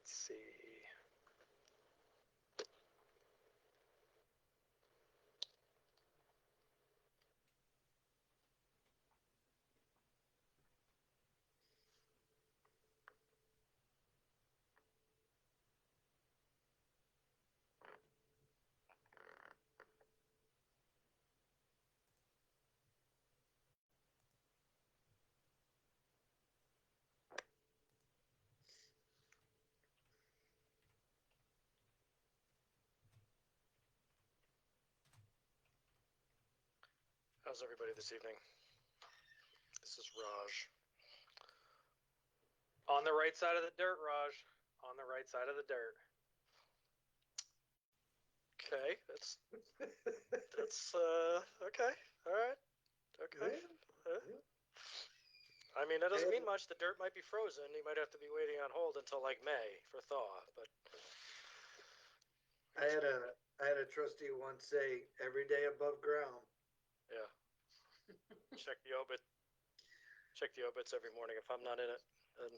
Let's see. How's everybody this evening? This is Raj. On the right side of the dirt, Raj. On the right side of the dirt. Okay, that's okay. All right. Okay. I mean, that doesn't mean much. The dirt might be frozen. You might have to be waiting on hold until like May for thaw. But I had a trustee once say, "Every day above ground." Yeah. Check the obits every morning. If I'm not in it, and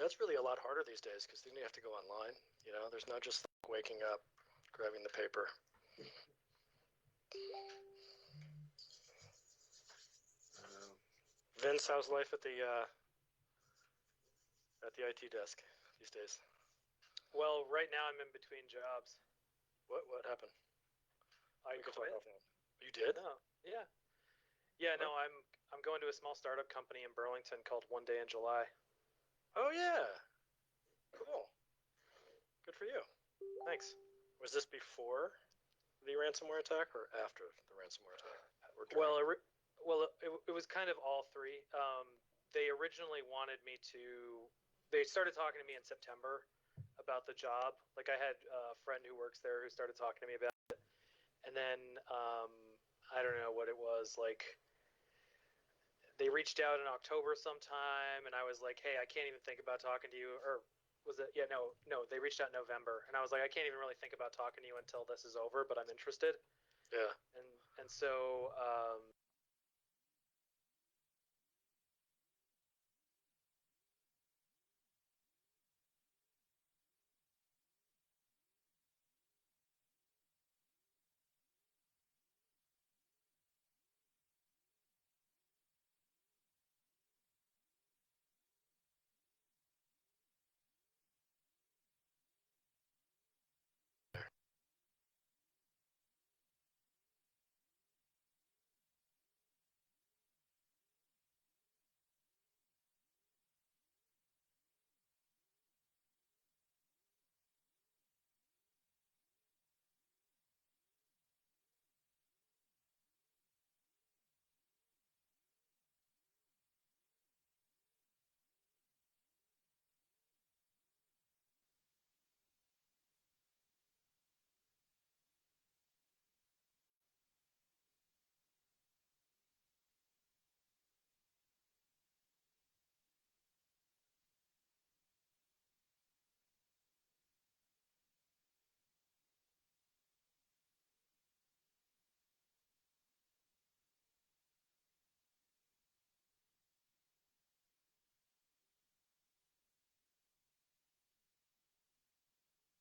that's really a lot harder these days because then you have to go online. You know, there's not just like waking up, grabbing the paper. Vince, how's life at the IT desk these days? Well, right now I'm in between jobs. What happened? I quit. You did? No. Yeah. Yeah. What? No. I'm going to a small startup company in Burlington called One Day in July. Oh yeah. Cool. Good for you. Thanks. Was this before the ransomware attack or after the ransomware attack? Well, it was kind of all three. They originally wanted me to. They started talking to me in September about the job. Like I had a friend who works there who started talking to me about it, and then I don't know what it was. Like they reached out in October sometime, and I was like, "Hey, I can't even think about talking to you." Or was it? Yeah, no. They reached out in November, and I was like, "I can't even really think about talking to you until this is over, but I'm interested." Yeah. And so.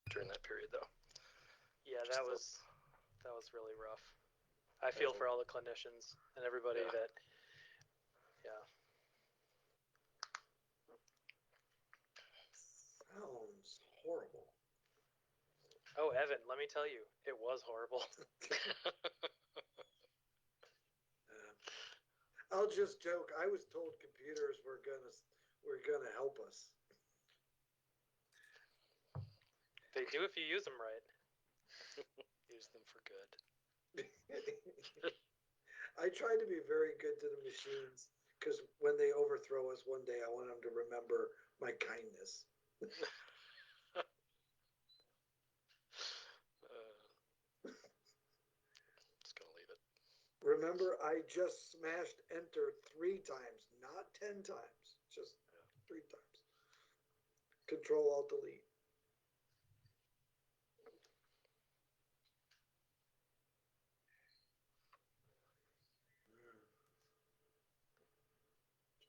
During that period, though. Yeah, that was really rough. I feel for all the clinicians and everybody that. Yeah. Sounds horrible. Oh, Evan, let me tell you, it was horrible. I'll just joke. I was told computers were gonna help us. They do if you use them right. Use them for good. I try to be very good to the machines because when they overthrow us one day, I want them to remember my kindness. Just gonna leave it. Remember, I just smashed enter 3 times, not 10 times, just 3 times. Control Alt Delete.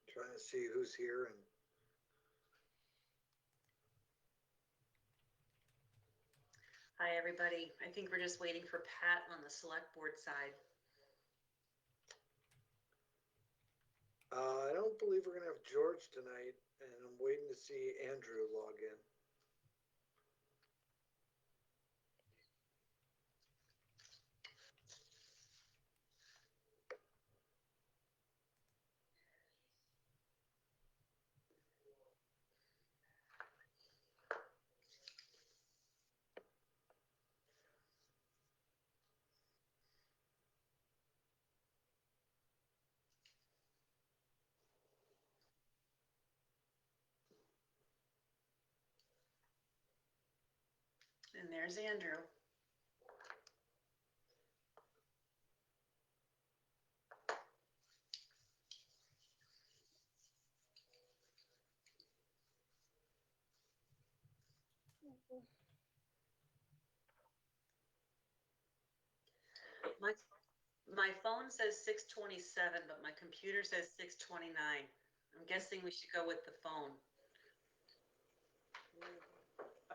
Trying to see who's here and Hi, everybody. I think we're just waiting for Pat on the select board side. I don't believe we're gonna have George tonight, and I'm waiting to see Andrew log in. And there's Andrew. My phone says 6:27, but my computer says 6:29. I'm guessing we should go with the phone.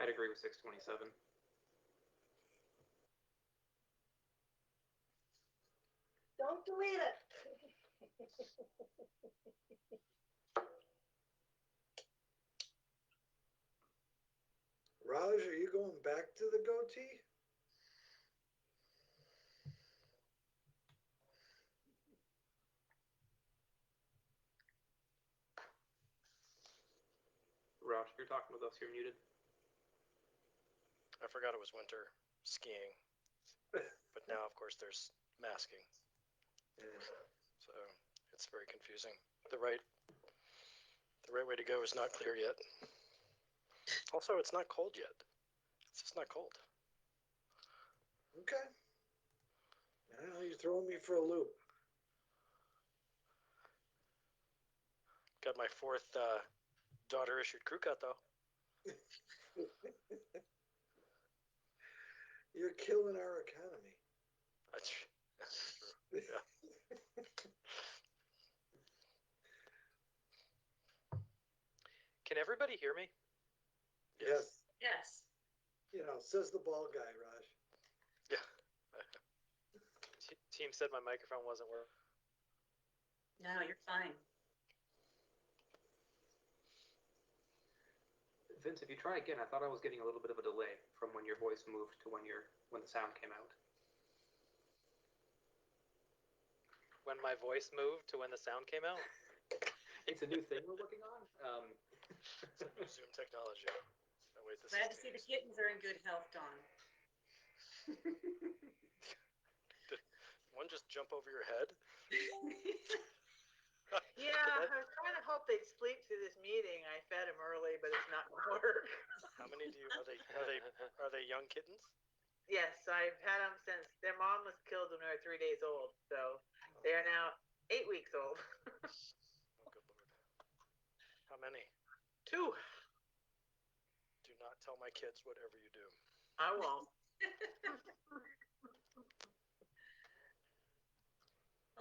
I'd agree with 6:27. Don't delete it. Raj, are you going back to the goatee? Roush, if you're talking with us, you're muted. I forgot it was winter skiing, but now, of course, there's masking, so it's very confusing. The right way to go is not clear yet. Also, it's not cold yet. It's just not cold. Okay. Now you're throwing me for a loop. Got my fourth daughter-issued crew cut though. You're killing our economy. That's true. Yeah. Can everybody hear me? Yes. Yes. You know, says the ball guy, Raj. Yeah. Team said my microphone wasn't working. No, you're fine. Vince, if you try again, I thought I was getting a little bit of a delay from when your voice moved to when the sound came out. When my voice moved to when the sound came out? It's a new thing we're working on. Some new Zoom technology. Oh, wait, this Glad to is see the Teams. kittens are in good health, Dawn. One just jump over your head. Yeah, I was trying to hope they'd sleep through this meeting. I fed them early, but it's not gonna work. How many do you are they young kittens? Yes, I've had them since their mom was killed when they were 3 days old, so they are now 8 weeks old. Oh, good lord. How many? 2. Do not tell my kids whatever you do. I won't.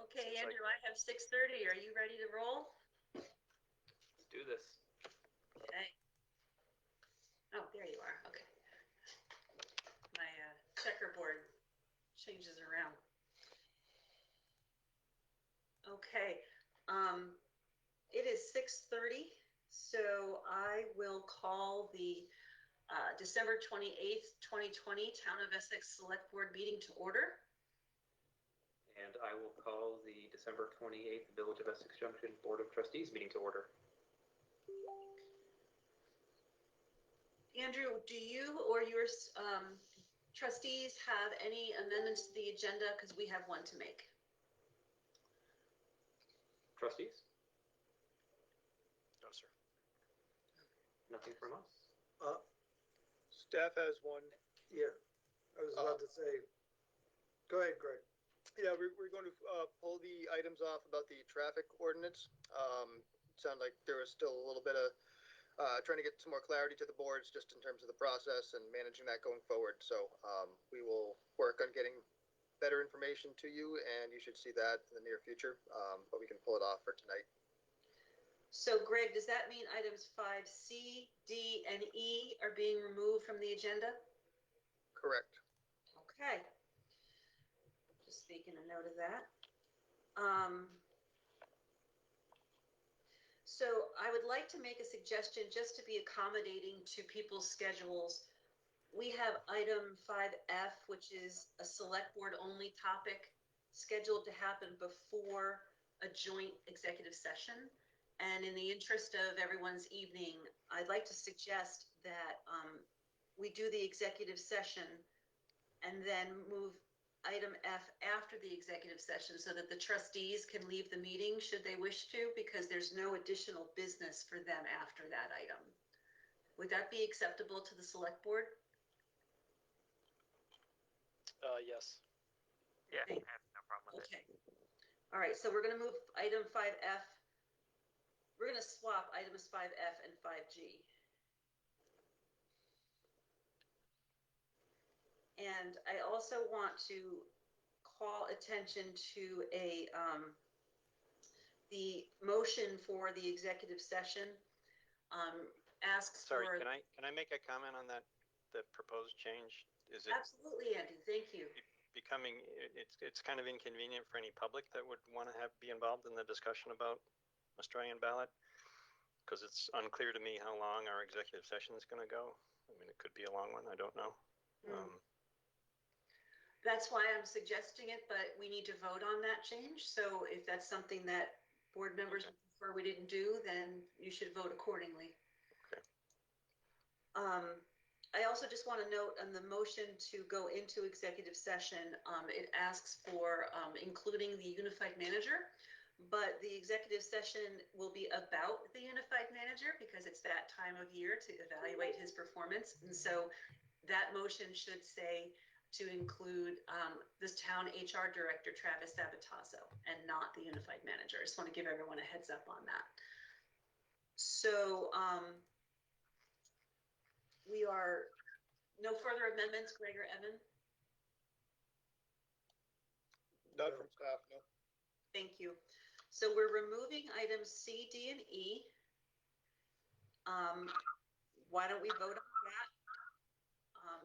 Okay, Seems like- Andrew, I have 6:30. Are you ready to roll? Let's do this. Okay. Oh, there you are. Okay. My checkerboard changes around. Okay. It is 6:30, so I will call the December 28th, 2020 Town of Essex Select Board meeting to order. And I will call the December 28th Village of Essex Junction Board of Trustees meeting to order. Andrew, do you or your trustees have any amendments to the agenda? Because we have one to make. Trustees? No, sir. Nothing from us. Staff has one. Yeah, I was about to say, go ahead, Greg. Yeah, we're going to pull the items off about the traffic ordinance. Sounded like there was still a little bit of trying to get some more clarity to the boards just in terms of the process and managing that going forward. So we will work on getting better information to you, and you should see that in the near future. But we can pull it off for tonight. So Greg, does that mean items 5C, D, and E are being removed from the agenda? Correct. Okay. Just making a note of that. So I would like to make a suggestion just to be accommodating to people's schedules. We have item 5F, which is a select board only topic scheduled to happen before a joint executive session. And in the interest of everyone's evening, I'd like to suggest that we do the executive session and then move item F after the executive session so that the trustees can leave the meeting should they wish to, because there's no additional business for them after that item. Would that be acceptable to the select board? Yes. Yeah, I Okay. have no problem with it. Okay. All right, so we're gonna move item 5F. We're gonna swap items 5F and 5G. And I also want to call attention to the motion for the executive session asks Sorry, for. can I make a comment on that, the proposed change? Is it Absolutely, Andy, thank you. becoming, it's kind of inconvenient for any public that would want to be involved in the discussion about Australian ballot? Because it's unclear to me how long our executive session is going to go. I mean, it could be a long one, I don't know. That's why I'm suggesting it, but we need to vote on that change. So if that's something that board members would prefer we didn't do, then you should vote accordingly. Okay. I also just want to note on the motion to go into executive session, it asks for including the unified manager, but the executive session will be about the unified manager because it's that time of year to evaluate his performance. And so that motion should say to include this town HR director, Travis Sabatazzo, and not the unified manager. I just want to give everyone a heads up on that. So we are, no further amendments, Greg or Evan? Not from staff, no. Thank you. So we're removing items C, D, and E. Why don't we vote on that?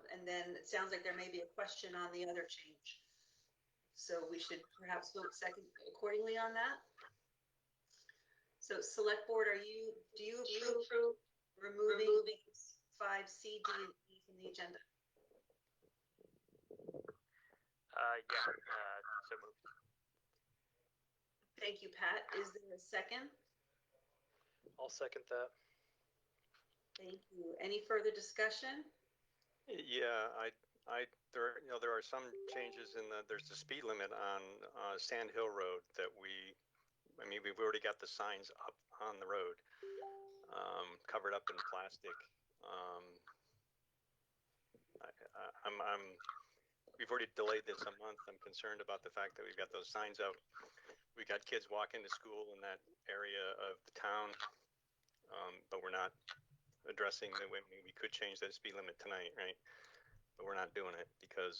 And then it sounds like there may be a question on the other change. So we should perhaps vote second accordingly on that. So select board, do you approve removing 5C, D, and E from the agenda? So moved. Thank you, Pat. Is there a second? I'll second that. Thank you. Any further discussion? Yeah, there are some changes there's the speed limit on Sand Hill Road that we've already got the signs up on the road, covered up in plastic. We've already delayed this a month. I'm concerned about the fact that we've got those signs out. We got kids walking to school in that area of the town, but we're not addressing we could change that speed limit tonight, right? But we're not doing it because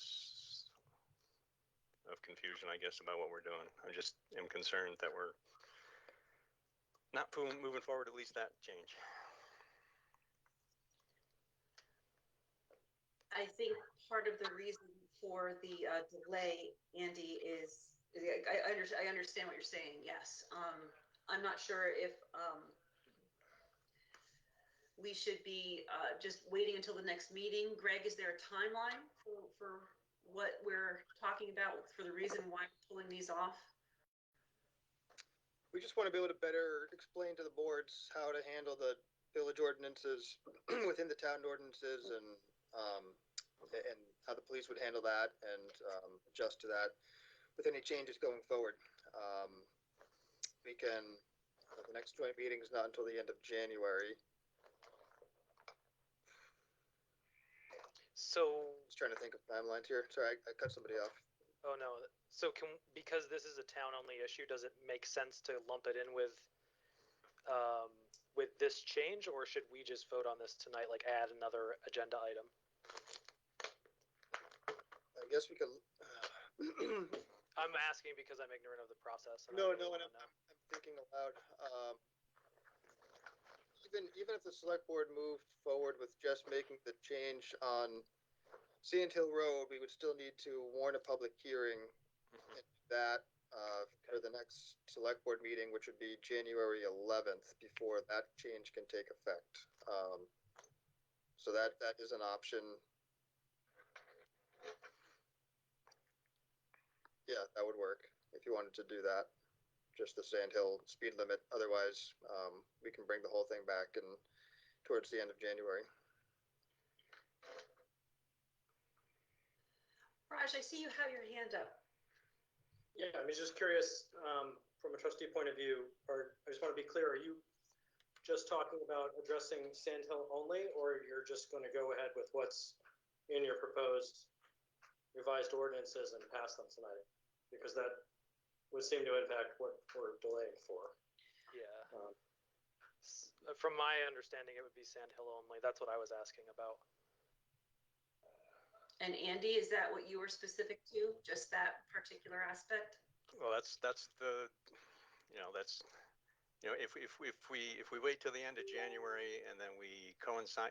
of confusion, I guess, about what we're doing. I just am concerned that we're not moving forward, at least that change. I think part of the reason for the delay, Andy, is I understand what you're saying. Yes, I'm not sure if we should be just waiting until the next meeting. Greg, is there a timeline for what we're talking about for the reason why we're pulling these off? We just want to be able to better explain to the boards how to handle the village ordinances within the town ordinances and how the police would handle that and adjust to that with any changes going forward. The next joint meeting is not until the end of January. So, Just trying to think of timelines here. Sorry, I cut somebody off. oh no. So because this is a town only issue, does it make sense to lump it in with this change, or should we just vote on this tonight, like add another agenda item? I guess we could. I'm asking because I'm ignorant of the process. And No, I really and wanna know. I'm thinking aloud. Even if the select board moved forward with just making the change on Sand Hill Road, we would still need to warn a public hearing Mhm. that, for the next select board meeting, which would be January 11th, before that change can take effect. So that is an option. Yeah, that would work if you wanted to do that. Just the Sand Hill speed limit. Otherwise, we can bring the whole thing back and towards the end of January. Raj, I see you have your hand up. Yeah, I was just curious, from a trustee point of view, or I just want to be clear, are you just talking about addressing Sand Hill only, or you're just going to go ahead with what's in your proposed revised ordinances and pass them tonight? Because that would seem to impact what we're delaying for. Yeah. Um, From my understanding, it would be Sand Hill only. That's what I was asking about. And Andy, is that what you were specific to? Just that particular aspect? Well, that's the, that's, if we wait till the end of January and then we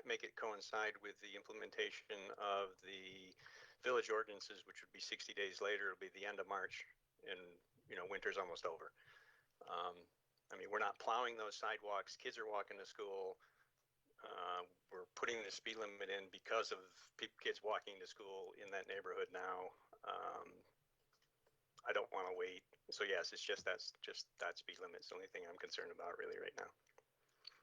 make it coincide with the implementation of the village ordinances, which would be 60 days later, it'll be the end of March, and winter's almost over. I mean, we're not plowing those sidewalks. Kids are walking to school. We're putting the speed limit in because of kids walking to school in that neighborhood now. I don't want to wait. So yes, it's just that speed limit. It's the only thing I'm concerned about really right now.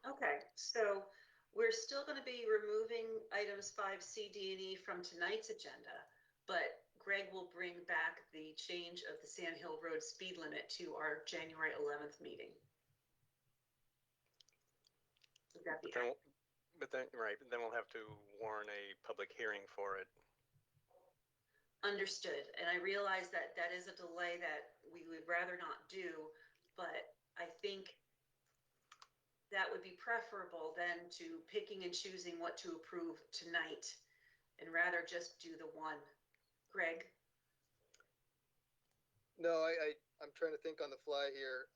Okay, so we're still going to be removing items 5C, D, and E from tonight's agenda, but Greg will bring back the change of the Sand Hill Road speed limit to our January 11th meeting. Would that be But then we'll have to warn a public hearing for it. understood? And I realize that that is a delay that we would rather not do, but I think that would be preferable than to picking and choosing what to approve tonight and rather just do the one. Greg? No, I'm trying to think on the fly here.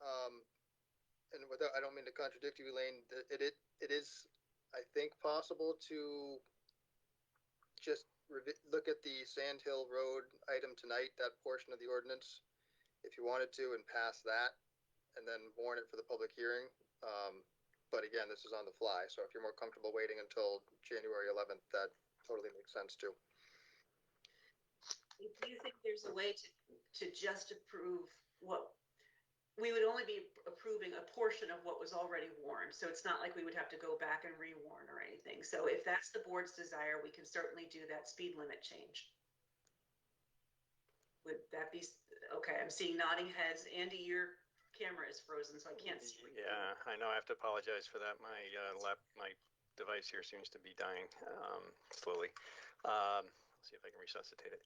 And without, I don't mean to contradict you, Elaine. It is, I think, possible to just look at the Sand Hill Road item tonight, that portion of the ordinance, if you wanted to, and pass that, and then warn it for the public hearing. But again, this is on the fly, so if you're more comfortable waiting until January 11th, that totally makes sense too. If you think there's a way to just approve what, we would only be approving a portion of what was already warned. So it's not like we would have to go back and rewarn or anything. So if that's the board's desire, we can certainly do that speed limit change. Would that be, okay, I'm seeing nodding heads. Andy, your camera is frozen, so I can't see. Yeah, I know. I have to apologize for that. My device here seems to be dying slowly. Let's see if I can resuscitate it.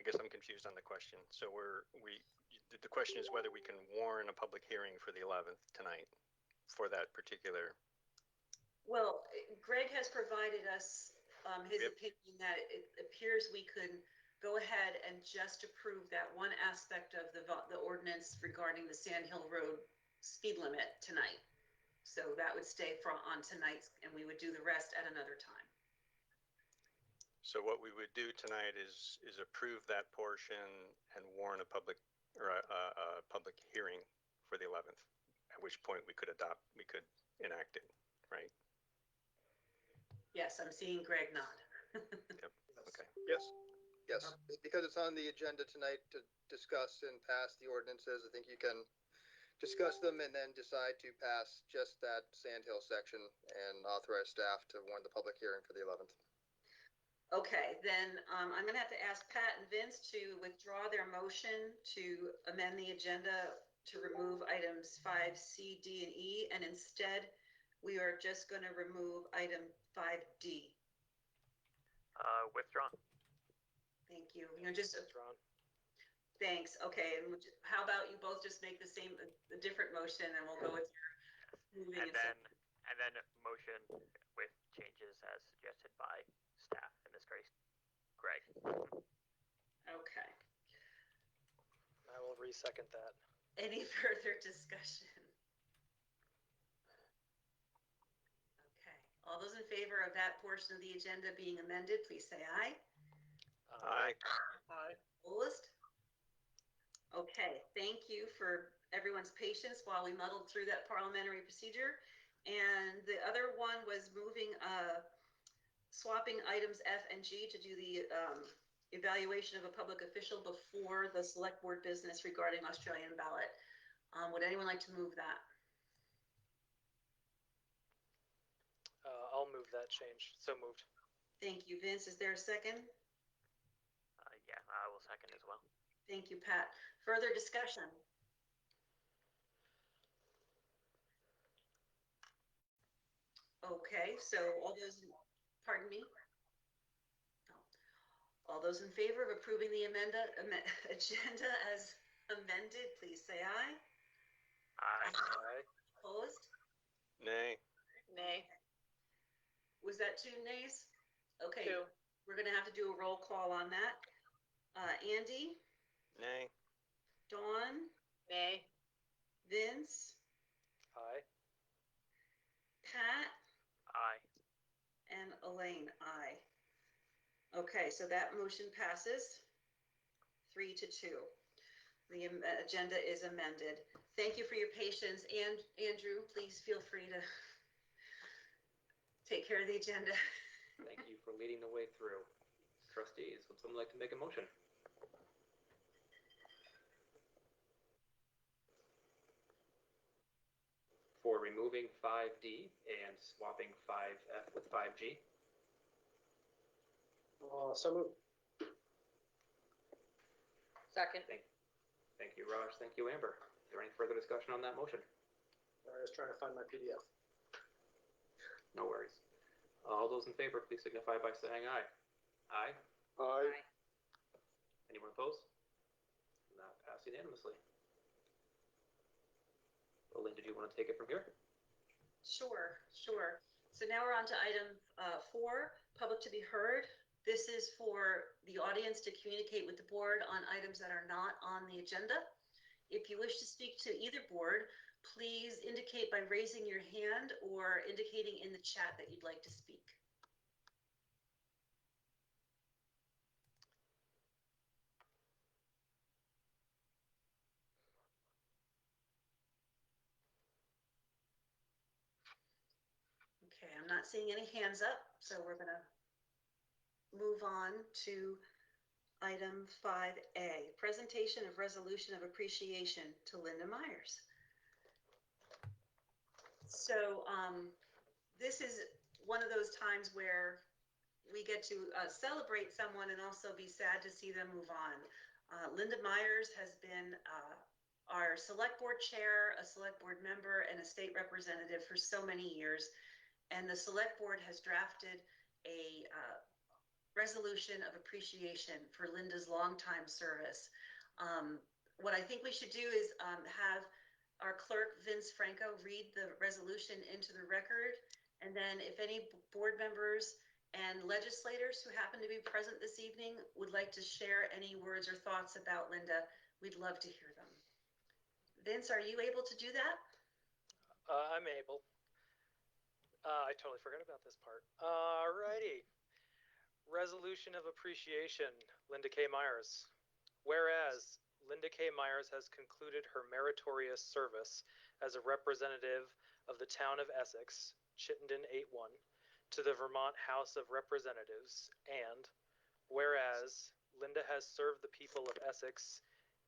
I guess I'm confused on the question. So the question is whether we can warn a public hearing for the 11th tonight for that particular. Well, Greg has provided us his opinion that it appears we could go ahead and just approve that one aspect of the ordinance regarding the Sand Hill Road speed limit tonight. So that would stay on tonight's, and we would do the rest at another time. So what we would do tonight is approve that portion and warn a public hearing for the 11th, at which point we could enact it, right? Yes, I'm seeing Greg nod. Yep. Okay. Yes. Because it's on the agenda tonight to discuss and pass the ordinances, I think you can discuss them and then decide to pass just that Sand Hill section and authorize staff to warn the public hearing for the 11th. Okay, then I'm going to have to ask Pat and Vince to withdraw their motion to amend the agenda to remove items 5C, D, and E, and instead we are just going to remove item 5D. Withdrawn. Thank you. You know, just Withdrawn. thanks. Okay, and how about you both just make the same, a different motion, and we'll go with your moving. And then motion with changes as suggested by staff, in this case, Greg. Okay. I will re-second that. Any further discussion? All those in favor of that portion of the agenda being amended, please say aye. Aye. Aye. Opposed? Okay, thank you for everyone's patience while we muddled through that parliamentary procedure. And the other one was moving, swapping items F and G to do the evaluation of a public official before the select board business regarding Australian ballot. Would anyone like to move that? I'll move that change. So moved. Thank you, Vince. Is there a second? Yeah, I will second as well. Thank you, Pat. Further discussion? Okay, so all those, pardon me? All those in favor of approving the agenda as amended, please say aye. Aye. Aye. Opposed? Nay. Nay. Was that 2 nays? Okay, 2. we're gonna have to do a roll call on that. Andy, Nay. Dawn, Nay. Vince, Aye. Pat, Aye. and Elaine, aye. Okay, so that motion passes 3-2. The agenda is amended. Thank you for your patience. And Andrew, please feel free to take care of the agenda. Thank you for leading the way through. Trustees, would someone like to make a motion? For removing 5D and swapping 5F with 5G? So moved. Second. Thank you, Raj. Thank you, Amber. Is there any further discussion on that motion? I was trying to find my PDF. No worries. All those in favor, please signify by saying aye. Aye. Aye. Anyone opposed? That passed unanimously. Lynn, did you want to take it from here? Sure. So now we're on to item 4, public to be heard. This is for the audience to communicate with the board on items that are not on the agenda. If you wish to speak to either board, please indicate by raising your hand or indicating in the chat that you'd like to speak. Okay, I'm not seeing any hands up, so we're gonna move on to item 5A, presentation of resolution of appreciation to Linda Myers. So this is one of those times where we get to celebrate someone and also be sad to see them move on. Linda Myers has been our select board chair, a select board member, and a state representative for so many years. And the select board has drafted a resolution of appreciation for Linda's longtime service. What I think we should do is have our clerk, Vince Franco, read the resolution into the record. And then if any board members and legislators who happen to be present this evening would like to share any words or thoughts about Linda, we'd love to hear them. Vince, are you able to do that? I'm able. I totally forgot about this part. Alrighty. Resolution of appreciation, Linda K. Myers. Whereas Linda K. Myers has concluded her meritorious service as a representative of the town of Essex, Chittenden 8-1, to the Vermont House of Representatives, and whereas Linda has served the people of Essex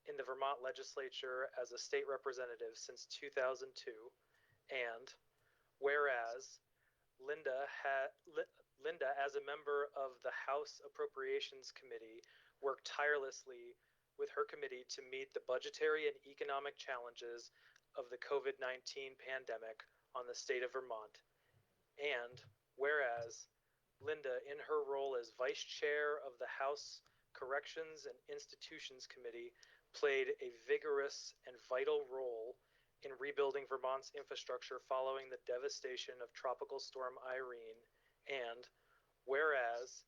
in the Vermont legislature as a state representative since 2002, and whereas Linda, as a member of the House Appropriations Committee, worked tirelessly with her committee to meet the budgetary and economic challenges of the COVID-19 pandemic on the state of Vermont. And whereas Linda, in her role as vice chair of the House Corrections and Institutions Committee, played a vigorous and vital role in rebuilding Vermont's infrastructure following the devastation of Tropical Storm Irene. And whereas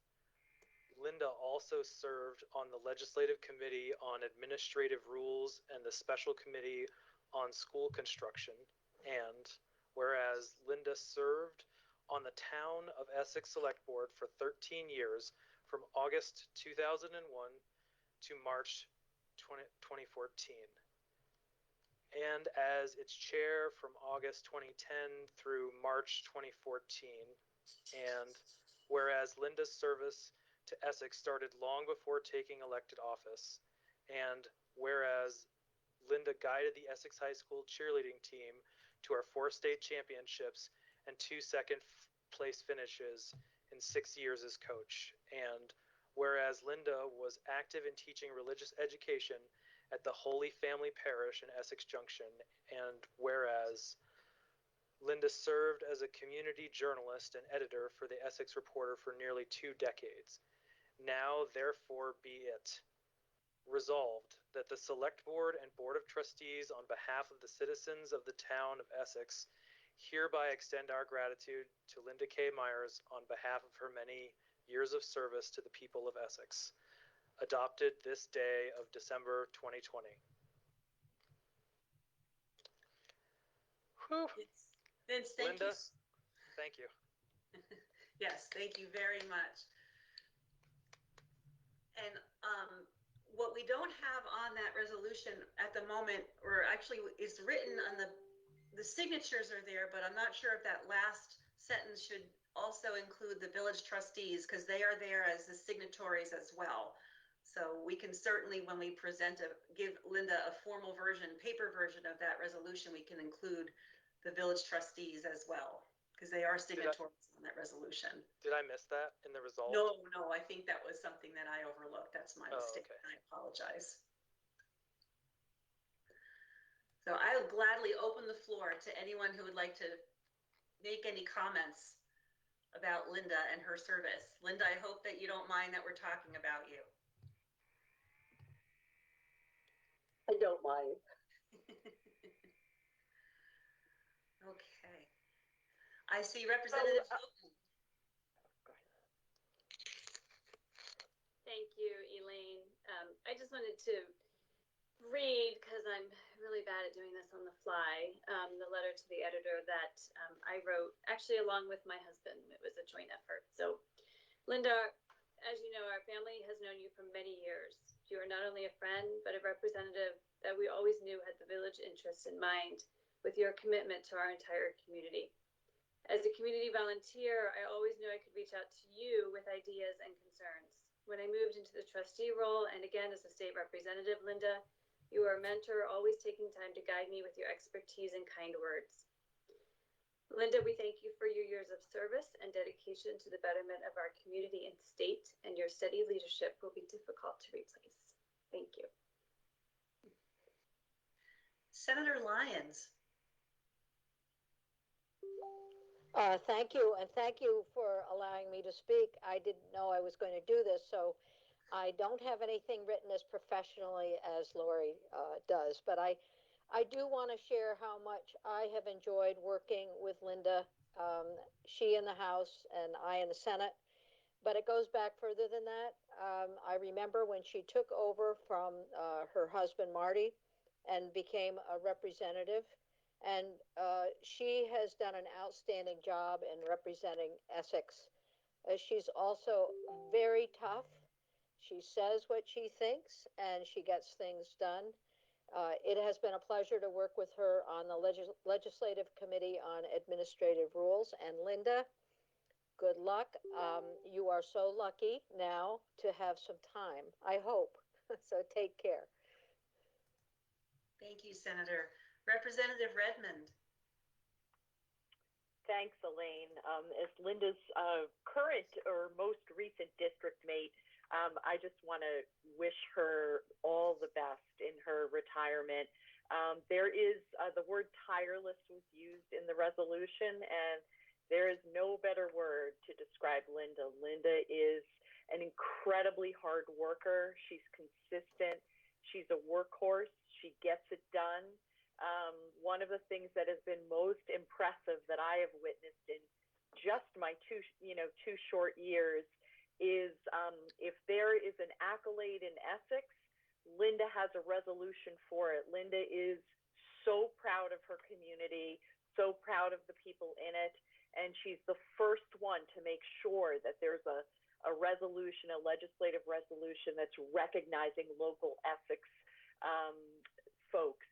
Linda also served on the Legislative Committee on Administrative Rules and the Special Committee on School Construction. And whereas Linda served on the Town of Essex Select Board for 13 years from August 2001 to March 2014. And as its chair from August 2010 through March 2014. And whereas Linda's service to Essex started long before taking elected office. And whereas Linda guided the Essex High School cheerleading team to our 4 state championships and 2 second-place finishes in 6 years as coach. And whereas Linda was active in teaching religious education at the Holy Family Parish in Essex Junction, and whereas Linda served as a community journalist and editor for the Essex Reporter for nearly 2 decades. Now, therefore, be it resolved that the Select Board and Board of Trustees, on behalf of the citizens of the town of Essex, hereby extend our gratitude to Linda K. Myers on behalf of her many years of service to the people of Essex. Adopted this day of December 2020. Whew. Vince, thank Linda, you. thank you. Yes, thank you very much. And what we don't have on that resolution at the moment, or actually is written on the signatures are there, but I'm not sure if that last sentence should also include the village trustees, because they are there as the signatories as well. So we can certainly, when we present give Linda a formal version, paper version of that resolution, we can include the village trustees as well, because they are signatories on that resolution. Did I miss that in the result? No, I think that was something that I overlooked. That's my mistake. Okay. I apologize. So I'll gladly open the floor to anyone who would like to make any comments about Linda and her service. Linda, I hope that you don't mind that we're talking about you. I don't mind. Okay. I see Representative Logan. Thank you, Elaine. I just wanted to read, because I'm really bad at doing this on the fly, the letter to the editor that I wrote, actually along with my husband. It was a joint effort. So, Linda, as you know, our family has known you for many years. You are not only a friend, but a representative that we always knew had the village interests in mind, with your commitment to our entire community. As a community volunteer, I always knew I could reach out to you with ideas and concerns. When I moved into the trustee role, and again as a state representative, Linda, you were a mentor, always taking time to guide me with your expertise and kind words. Linda, we thank you for your years of service and dedication to the betterment of our community and state, and your steady leadership will be difficult to replace. Thank you. Senator Lyons. Thank you, and thank you for allowing me to speak. I didn't know I was going to do this, so I don't have anything written as professionally as Lori does, but I do want to share how much I have enjoyed working with Linda, she in the House and I in the Senate, but it goes back further than that. I remember when she took over from her husband, Marty, and became a representative. And she has done an outstanding job in representing Essex. She's also very tough. She says what she thinks, and she gets things done. It has been a pleasure to work with her on the Legislative Committee on Administrative Rules. And Linda, good luck. You are so lucky now to have some time, I hope. So take care. Thank you, Senator. Representative Redmond. Thanks, Elaine. As Linda's current or most recent district mate, I just want to wish her all the best in her retirement. There is the word tireless was used in the resolution, and there is no better word to describe Linda. Linda is an incredibly hard worker. She's consistent. She's a workhorse. She gets it done. One of the things that has been most impressive that I have witnessed in just my two short years is if there is an accolade in Essex, Linda has a resolution for it. Linda is so proud of her community, so proud of the people in it, and she's the first one to make sure that there's a resolution, a legislative resolution that's recognizing local Essex folks.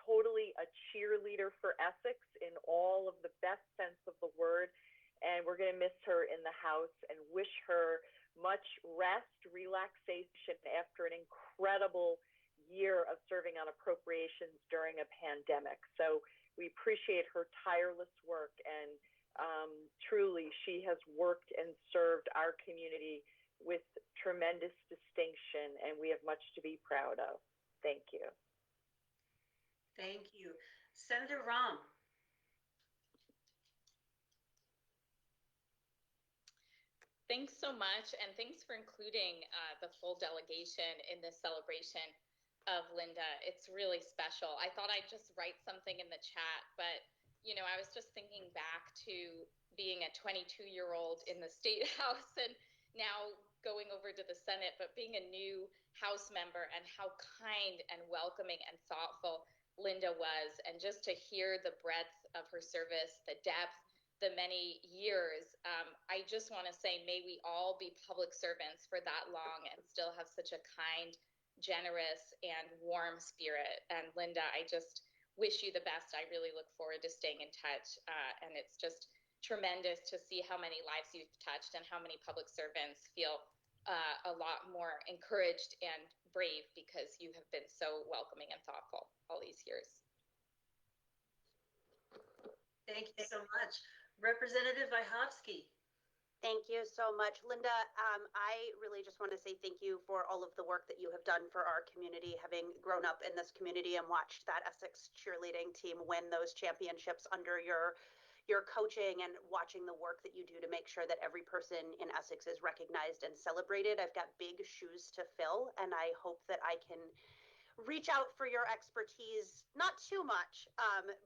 Totally a cheerleader for Essex in all of the best sense of the word. And we're going to miss her in the House and wish her much rest, relaxation after an incredible year of serving on appropriations during a pandemic. So we appreciate her tireless work, and truly she has worked and served our community with tremendous distinction, and we have much to be proud of. Thank you. Thank you. Senator Rahm. Thanks so much, and thanks for including the full delegation in this celebration of Linda. It's really special. I thought I'd just write something in the chat, but I was just thinking back to being a 22-year-old in the State House and now going over to the Senate, but being a new House member, and how kind and welcoming and thoughtful Linda was, and just to hear the breadth of her service, the depth, the many years. I just want to say, may we all be public servants for that long and still have such a kind, generous, and warm spirit. And Linda, I just wish you the best. I really look forward to staying in touch. And it's just tremendous to see how many lives you've touched and how many public servants feel a lot more encouraged and brave because you have been so welcoming and thoughtful all these years. Thank you so much. Representative Vyhovsky. Thank you so much, Linda. I really just want to say thank you for all of the work that you have done for our community, having grown up in this community and watched that Essex cheerleading team win those championships under your coaching, and watching the work that you do to make sure that every person in Essex is recognized and celebrated. I've got big shoes to fill, and I hope that I can reach out for your expertise, not too much,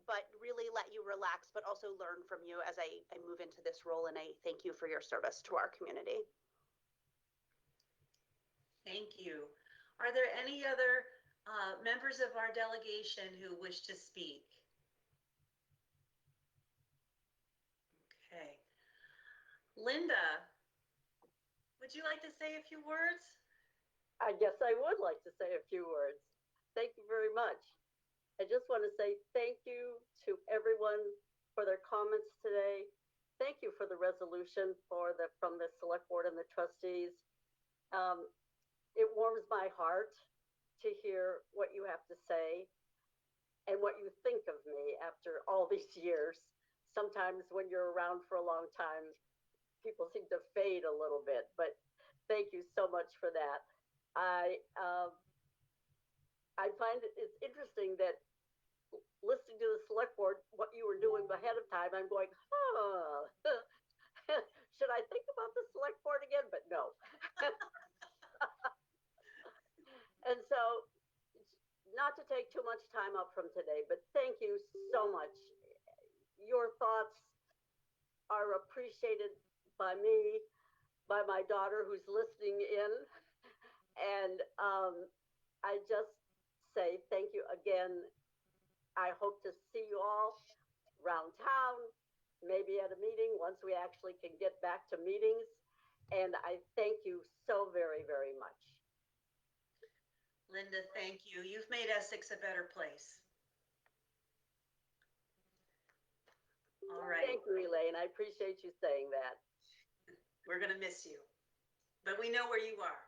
but really let you relax, but also learn from you as I move into this role. And I thank you for your service to our community. Thank you. Are there any other members of our delegation who wish to speak? Okay. Linda, would you like to say a few words? I guess I would like to say a few words. Thank you very much. I just want to say thank you to everyone for their comments today. Thank you for the resolution from the select board and the trustees. It warms my heart to hear what you have to say and what you think of me after all these years. Sometimes when you're around for a long time, people seem to fade a little bit, but thank you so much for that. I find it's interesting that listening to the select board, what you were doing ahead of time, I'm going, should I think about the select board again? But no. And so, not to take too much time up from today, but thank you so much. Your thoughts are appreciated by me, by my daughter who's listening in. And I just say thank you again. I hope to see you all around town, maybe at a meeting once we actually can get back to meetings. And I thank you so very, very much. Linda, thank you. You've made Essex a better place. All right. Thank you, Elaine. I appreciate you saying that. We're going to miss you, but we know where you are.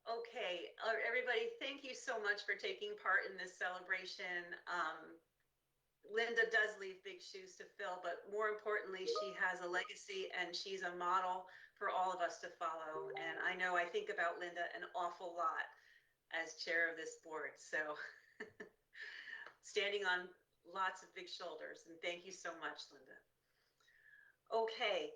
Okay, everybody, thank you so much for taking part in this celebration. Linda does leave big shoes to fill, but more importantly, she has a legacy and she's a model for all of us to follow. And I know I think about Linda an awful lot as chair of this board. So standing on lots of big shoulders. And thank you so much, Linda. Okay,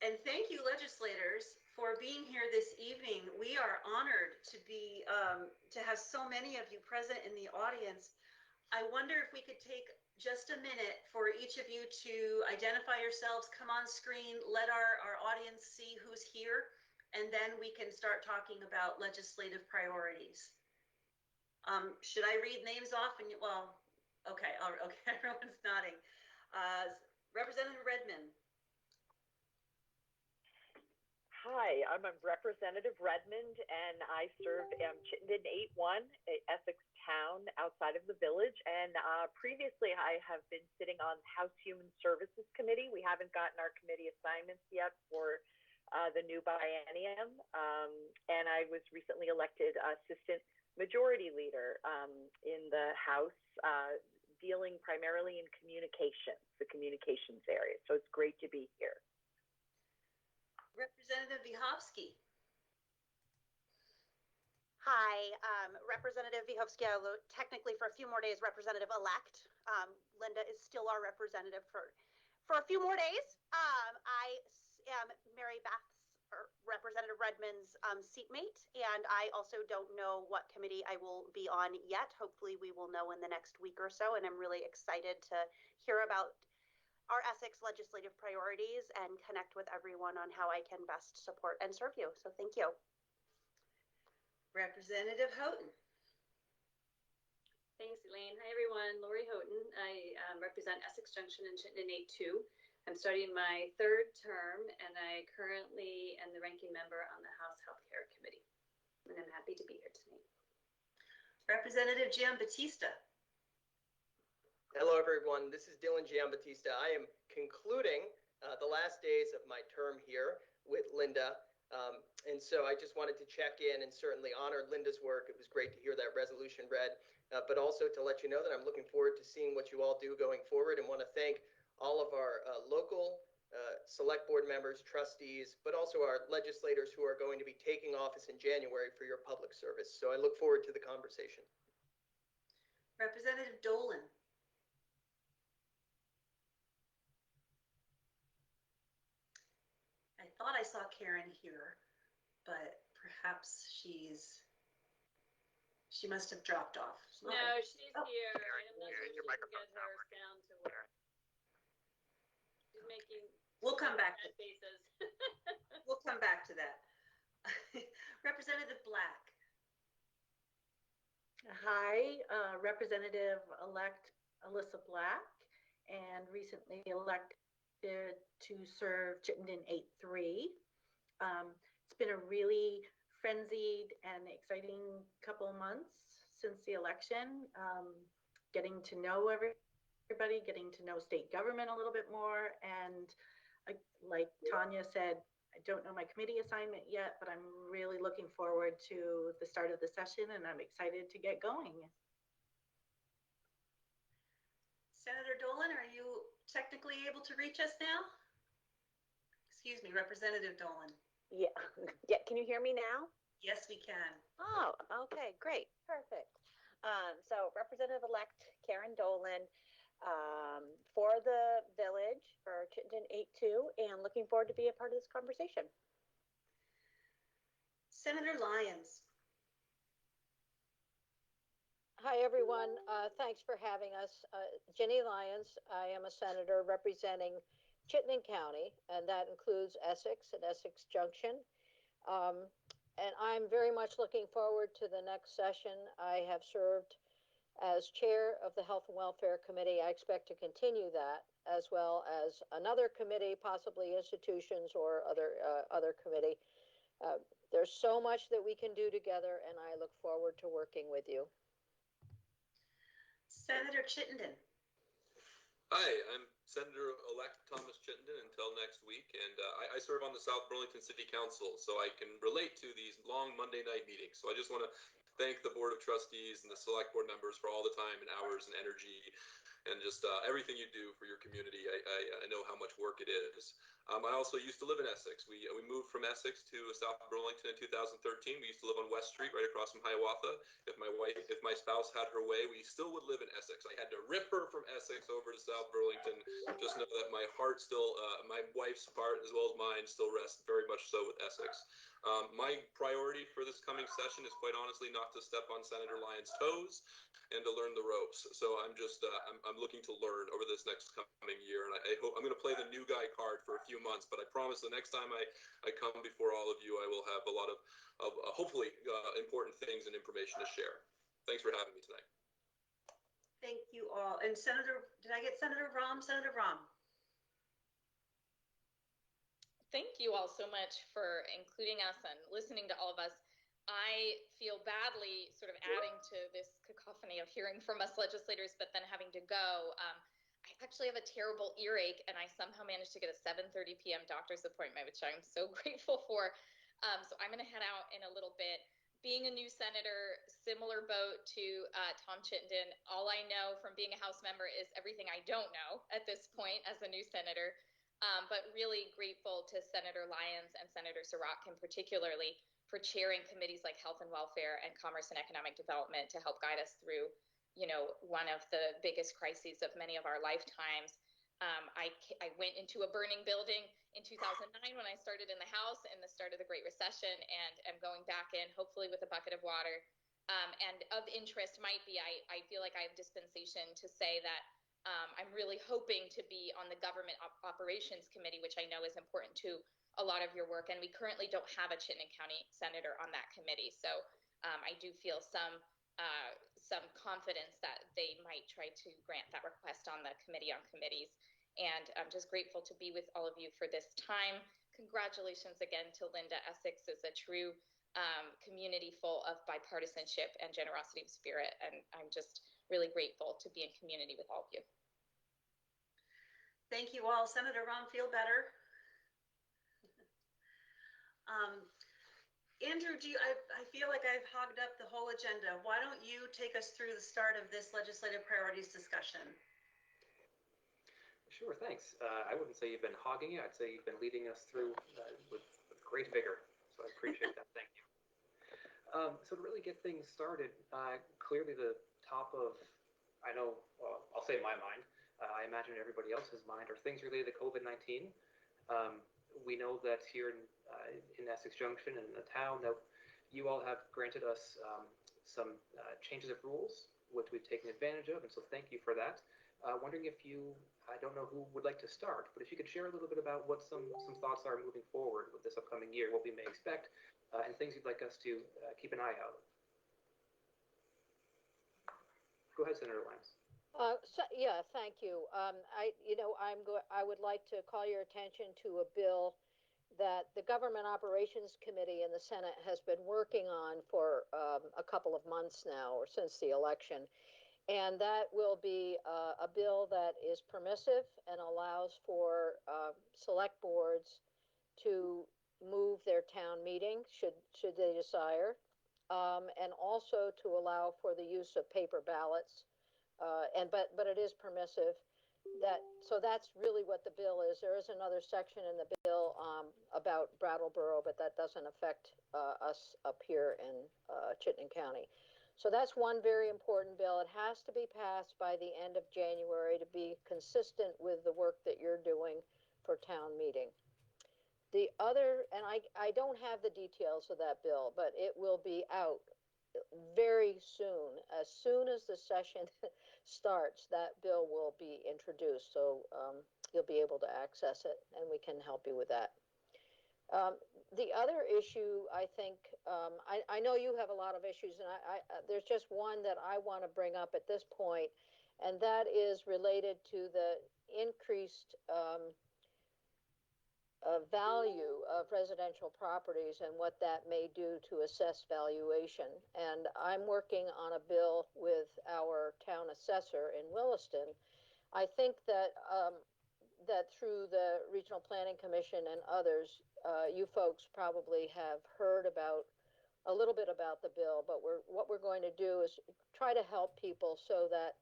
and thank you, legislators, for being here this evening. We are honored to be to have so many of you present in the audience. I wonder if we could take just a minute for each of you to identify yourselves, come on screen, let our audience see who's here, and then we can start talking about legislative priorities. Should I read names off? And well, Okay, okay, everyone's nodding. Representative Redmond. Hi, I'm a Representative Redmond, and I serve Chittenden 8-1, a Essex town outside of the village. And previously, I have been sitting on House Human Services Committee. We haven't gotten our committee assignments yet for the new biennium. And I was recently elected Assistant Majority Leader in the House, dealing primarily in communications, the communications area. So it's great to be here. Representative Vihovsky. Hi, Representative Vihovsky, although technically for a few more days, Representative-elect. Linda is still our representative for a few more days. I am Mary Beth's, or Representative Redmond's seatmate, and I also don't know what committee I will be on yet. Hopefully we will know in the next week or so, and I'm really excited to hear about our Essex legislative priorities and connect with everyone on how I can best support and serve you. So thank you. Representative Houghton. Thanks, Elaine. Hi, everyone. Lori Houghton. I represent Essex Junction and Chittenden 8-2. I'm starting my third term, and I currently am the ranking member on the House Healthcare Committee. And I'm happy to be here tonight. Representative Giambattista. Hello, everyone. This is Dylan Giambattista. I am concluding the last days of my term here with Linda. And so I just wanted to check in and certainly honor Linda's work. It was great to hear that resolution read, but also to let you know that I'm looking forward to seeing what you all do going forward, and want to thank all of our local select board members, trustees, but also our legislators who are going to be taking office in January for your public service. So I look forward to the conversation. Representative Dolan. I thought I saw Karen here, but perhaps she must have dropped off. No, she's here. I'm not sure if she can get her sound to work. She's making. We'll come back to faces. We'll come back to that. Representative Black. Hi, Representative-elect Alyssa Black, and recently elected to serve Chittenden 8-3. It's been a really frenzied and exciting couple of months since the election, getting to know everybody, getting to know state government a little bit more, and like Tanya said, I don't know my committee assignment yet, but I'm really looking forward to the start of the session, and I'm excited to get going. Senator Dolan, are you technically able to reach us now? Excuse me, Representative Dolan. Yeah, yeah. Can you hear me now? Yes, we can. Oh, okay, great, perfect. So Representative-elect Karen Dolan, for the village for Chittenden 8-2, and looking forward to be a part of this conversation. Senator Lyons. Hi, everyone. Thanks for having us. Jenny Lyons. I am a senator representing Chittenden County, and that includes Essex and Essex Junction. And I'm very much looking forward to the next session. I have served as chair of the Health and Welfare Committee. I expect to continue that, as well as another committee, possibly institutions or other committee. There's so much that we can do together, and I look forward to working with you. Senator Chittenden. Hi, I'm Senator-elect Thomas Chittenden until next week, and I serve on the South Burlington City Council, so I can relate to these long Monday night meetings. So I just want to thank the Board of Trustees and the Select Board members for all the time and hours and energy and just everything you do for your community. I know how much work it is. I also used to live in Essex. We moved from Essex to South Burlington in 2013. We used to live on West Street, right across from Hiawatha. If my spouse had her way, we still would live in Essex. I had to rip her from Essex over to South Burlington. Just know that my heart still, my wife's part as well as mine, still rests very much so with Essex. My priority for this coming session is quite honestly not to step on Senator Lyons' toes and to learn the ropes. So I'm just I'm looking to learn over this next coming year, and I hope I'm going to play the new guy card for a few months. But I promise the next time I come before all of you, I will have a lot of hopefully important things and information to share. Thanks for having me tonight. Thank you all. And Senator, did I get Senator Rom? Senator Rom? Thank you all so much for including us and listening to all of us. I feel badly sort of adding to this cacophony of hearing from us legislators, but then having to go. I actually have a terrible earache, and I somehow managed to get a 7:30 p.m. doctor's appointment, which I'm so grateful for. So I'm going to head out in a little bit. Being a new senator, similar boat to Tom Chittenden, all I know from being a House member is everything I don't know at this point as a new senator. But really grateful to Senator Lyons and Senator Sirotkin particularly for chairing committees like Health and Welfare and Commerce and Economic Development to help guide us through, you know, one of the biggest crises of many of our lifetimes. I went into a burning building in 2009 when I started in the House in the start of the Great Recession, and am going back in hopefully with a bucket of water. And of interest might be, I feel like I have dispensation to say that I'm really hoping to be on the Government Operations Committee, which I know is important to a lot of your work. And we currently don't have a Chittenden County senator on that committee. So I do feel some confidence that they might try to grant that request on the Committee on Committees. And I'm just grateful to be with all of you for this time. Congratulations again to Linda. Essex is a true community full of bipartisanship and generosity of spirit. And I'm just really grateful to be in community with all of you. Thank you all. Senator Rom, feel better? Andrew, I feel like I've hogged up the whole agenda. Why don't you take us through the start of this legislative priorities discussion? Sure, thanks. I wouldn't say you've been hogging it. I'd say you've been leading us through with great vigor. So I appreciate that. Thank you. So to really get things started, clearly the top of, I know, well, I'll say my mind, I imagine everybody else's mind, are things related to COVID-19. We know that here in Essex Junction and in the town that you all have granted us some changes of rules, which we've taken advantage of, and so thank you for that. Wondering if you, I don't know who would like to start, but if you could share a little bit about what some thoughts are moving forward with this upcoming year, what we may expect, and things you'd like us to keep an eye out. Go ahead, Senator Lyons. Yeah, thank you. I would like to call your attention to a bill that the Government Operations Committee in the Senate has been working on for a couple of months now, or since the election. And that will be a bill that is permissive and allows for select boards to move their town meeting should they desire, and also to allow for the use of paper ballots. But it is permissive. So that's really what the bill is. There is another section in the bill about Brattleboro, but that doesn't affect us up here in Chittenden County. So that's one very important bill. It has to be passed by the end of January to be consistent with the work that you're doing for town meeting. The other, and I don't have the details of that bill, but it will be out very soon. As soon as the session starts, that bill will be introduced. So you'll be able to access it, and we can help you with that. The other issue, I think, I know you have a lot of issues, and there's just one that I want to bring up at this point, and that is related to the increased value of residential properties and what that may do to assess valuation. And I'm working on a bill with our town assessor in Williston. I think that that through the Regional Planning Commission and others, you folks probably have heard about a little bit about the bill, but what we're going to do is try to help people so that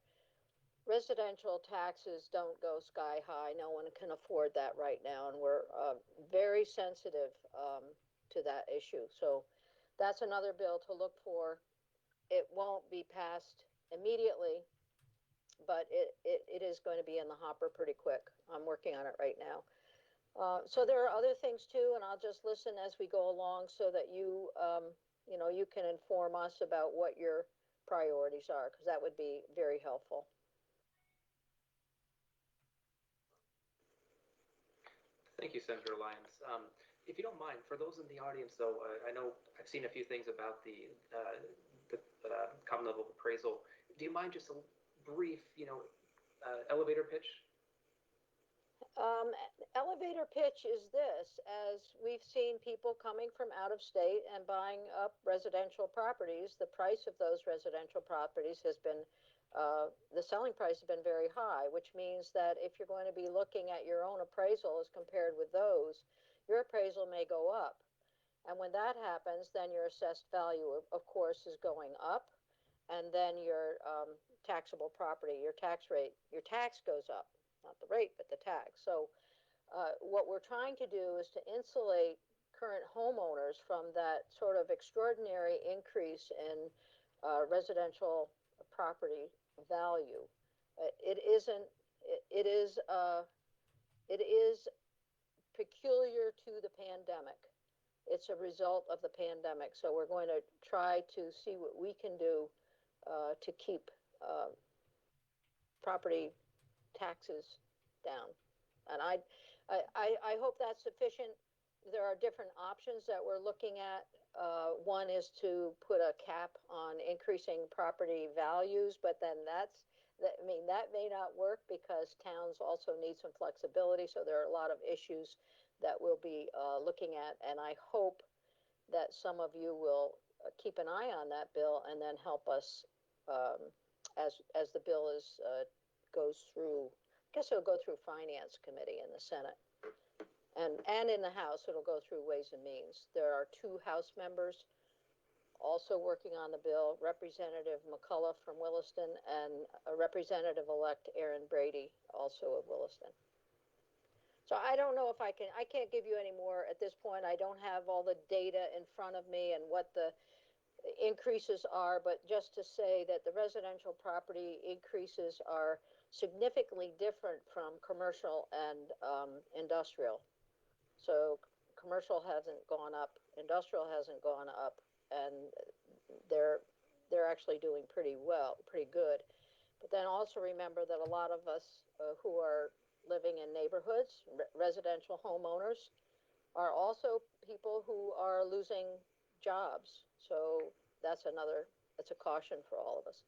residential taxes don't go sky high. No one can afford that right now, and we're very sensitive to that issue. So that's another bill to look for. It won't be passed immediately, but it is going to be in the hopper pretty quick. I'm working on it right now. So there are other things too, and I'll just listen as we go along so that you can inform us about what your priorities are, because that would be very helpful. Thank you, Senator Lyons. If you don't mind, for those in the audience, though, I know I've seen a few things about the common level of appraisal. Do you mind just brief, elevator pitch? Elevator pitch is this: as we've seen people coming from out of state and buying up residential properties, the price of those residential properties has been, the selling price has been very high, which means that if you're going to be looking at your own appraisal as compared with those, your appraisal may go up. And when that happens, then your assessed value, of course, is going up. And then your taxable property, your tax rate, your tax goes up. Not the rate, but the tax. So what we're trying to do is to insulate current homeowners from that sort of extraordinary increase in residential property value. It is peculiar to the pandemic. It's a result of the pandemic. So we're going to try to see what we can do to keep property taxes down. And I hope that's sufficient. There are different options that we're looking at. One is to put a cap on increasing property values, but then that may not work because towns also need some flexibility. So there are a lot of issues that we'll be looking at. And I hope that some of you will keep an eye on that bill and then help us as the bill goes through. I guess it'll go through Finance Committee in the Senate. And in the House, it'll go through Ways and Means. There are 2 House members also working on the bill, Representative McCullough from Williston and Representative-elect Aaron Brady, also of Williston. So I don't know if I can't give you any more at this point. I don't have all the data in front of me and what the increases are, but just to say that the residential property increases are significantly different from commercial and industrial. So commercial hasn't gone up, industrial hasn't gone up, and they're actually doing pretty well, pretty good. But then also remember that a lot of us who are living in neighborhoods, residential homeowners, are also people who are losing jobs. So that's a caution for all of us.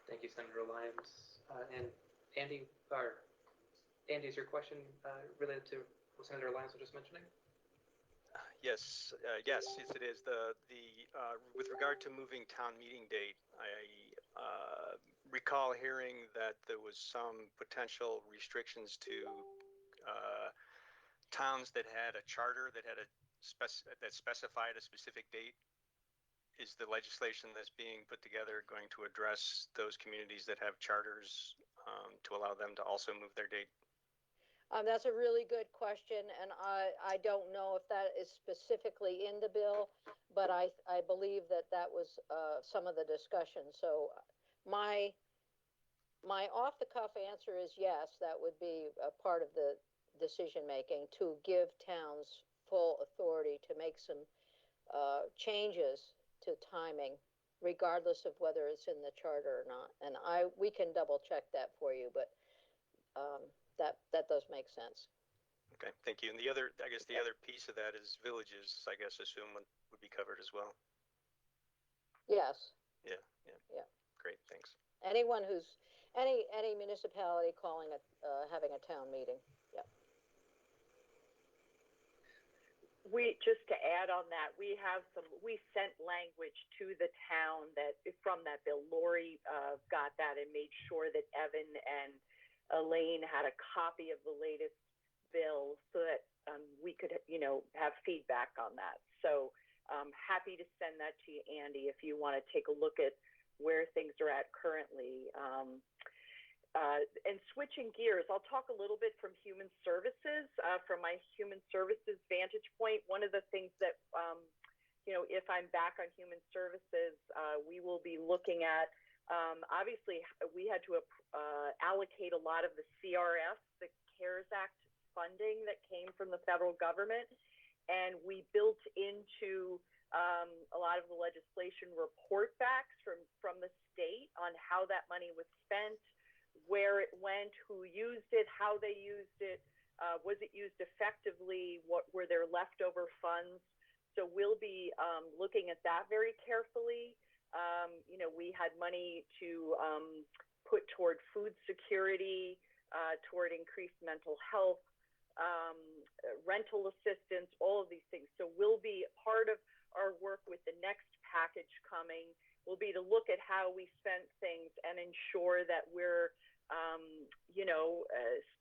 Thank you, Senator Lyons. And Andy, is your question related to what Senator Lyons was just mentioning? Yes, it is. With regard to moving town meeting date, I recall hearing that there was some potential restrictions to towns that had a charter that that specified a specific date. Is the legislation that's being put together going to address those communities that have charters to allow them to also move their date? That's a really good question, and I don't know if that is specifically in the bill, but I believe that was some of the discussion. So my off-the-cuff answer is yes, that would be a part of the decision-making to give towns full authority to make some changes to timing, regardless of whether it's in the charter or not. And we can double check that for you, but that does make sense. Okay, thank you. And the other piece of that is villages, I guess, assume would be covered as well. Yes. Yeah. Great, thanks. Anyone any municipality having a town meeting. Yeah. Just to add on that, we sent language to the town from that bill. Lori got that and made sure that Evan and Elaine had a copy of the latest bill so that we could, have feedback on that. So happy to send that to you, Andy, if you want to take a look at where things are at currently. And switching gears, I'll talk a little bit from human services. From my human services vantage point, one of the things that, if I'm back on human services, we will be looking at, obviously, we had to allocate a lot of the CRF, the CARES Act funding that came from the federal government, and we built into a lot of the legislation report backs from the state on how that money was spent, where it went, who used it, how they used it, was it used effectively, what were their leftover funds. So we'll be looking at that very carefully. We had money to put toward food security, toward increased mental health, rental assistance, all of these things. So we'll be part of our work with the next package coming will be to look at how we spent things and ensure that we're,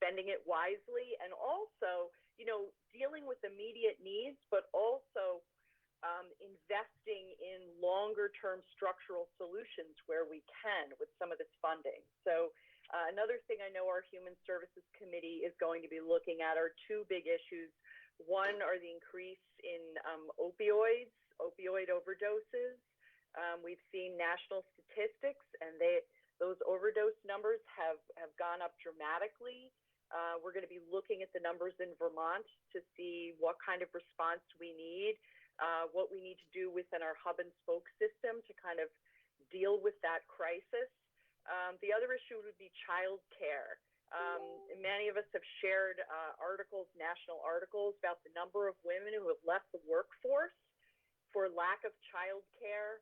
spending it wisely, and also, dealing with immediate needs, but also investing in longer term structural solutions where we can with some of this funding. So another thing I know our Human Services Committee is going to be looking at are two big issues. One are the increase in opioid overdoses. We've seen national statistics, and those overdose numbers have gone up dramatically. We're going to be looking at the numbers in Vermont to see what kind of response we need, what we need to do within our hub and spoke system to kind of deal with that crisis. The other issue would be child care. Many of us have shared national articles about the number of women who have left the workforce for lack of child care,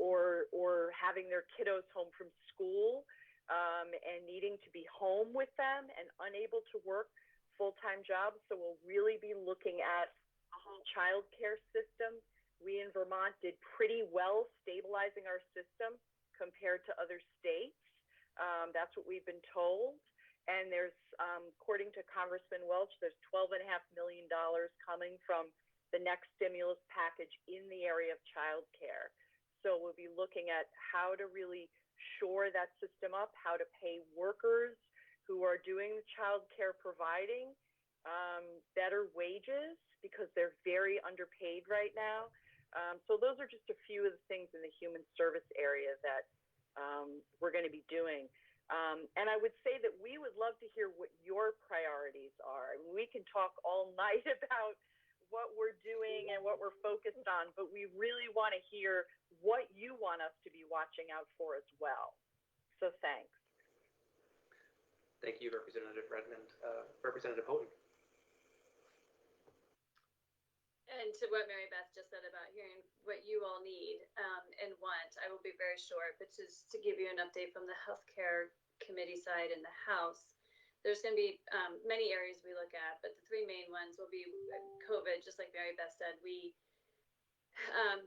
or having their kiddos home from school, and needing to be home with them and unable to work full-time jobs. So we'll really be looking at a whole child care system. We in Vermont did pretty well stabilizing our system compared to other states. That's what we've been told. And there's, according to Congressman Welch, there's $12.5 million coming from the next stimulus package in the area of child care. So we'll be looking at how to really shore that system up, how to pay workers who are doing the child care providing better wages, because they're very underpaid right now. So those are just a few of the things in the human service area that we're going to be doing. And I would say that we would love to hear what your priorities are. I mean, we can talk all night about what we're doing and what we're focused on, but we really want to hear what you want us to be watching out for as well. So thanks. Thank you, Representative Redmond. Representative Houghton. And to what Mary Beth just said about hearing what you all need and want, I will be very short, but just to give you an update from the Healthcare Committee side in the House. There's going to be many areas we look at, but the three main ones will be COVID. Just like Mary Beth said, a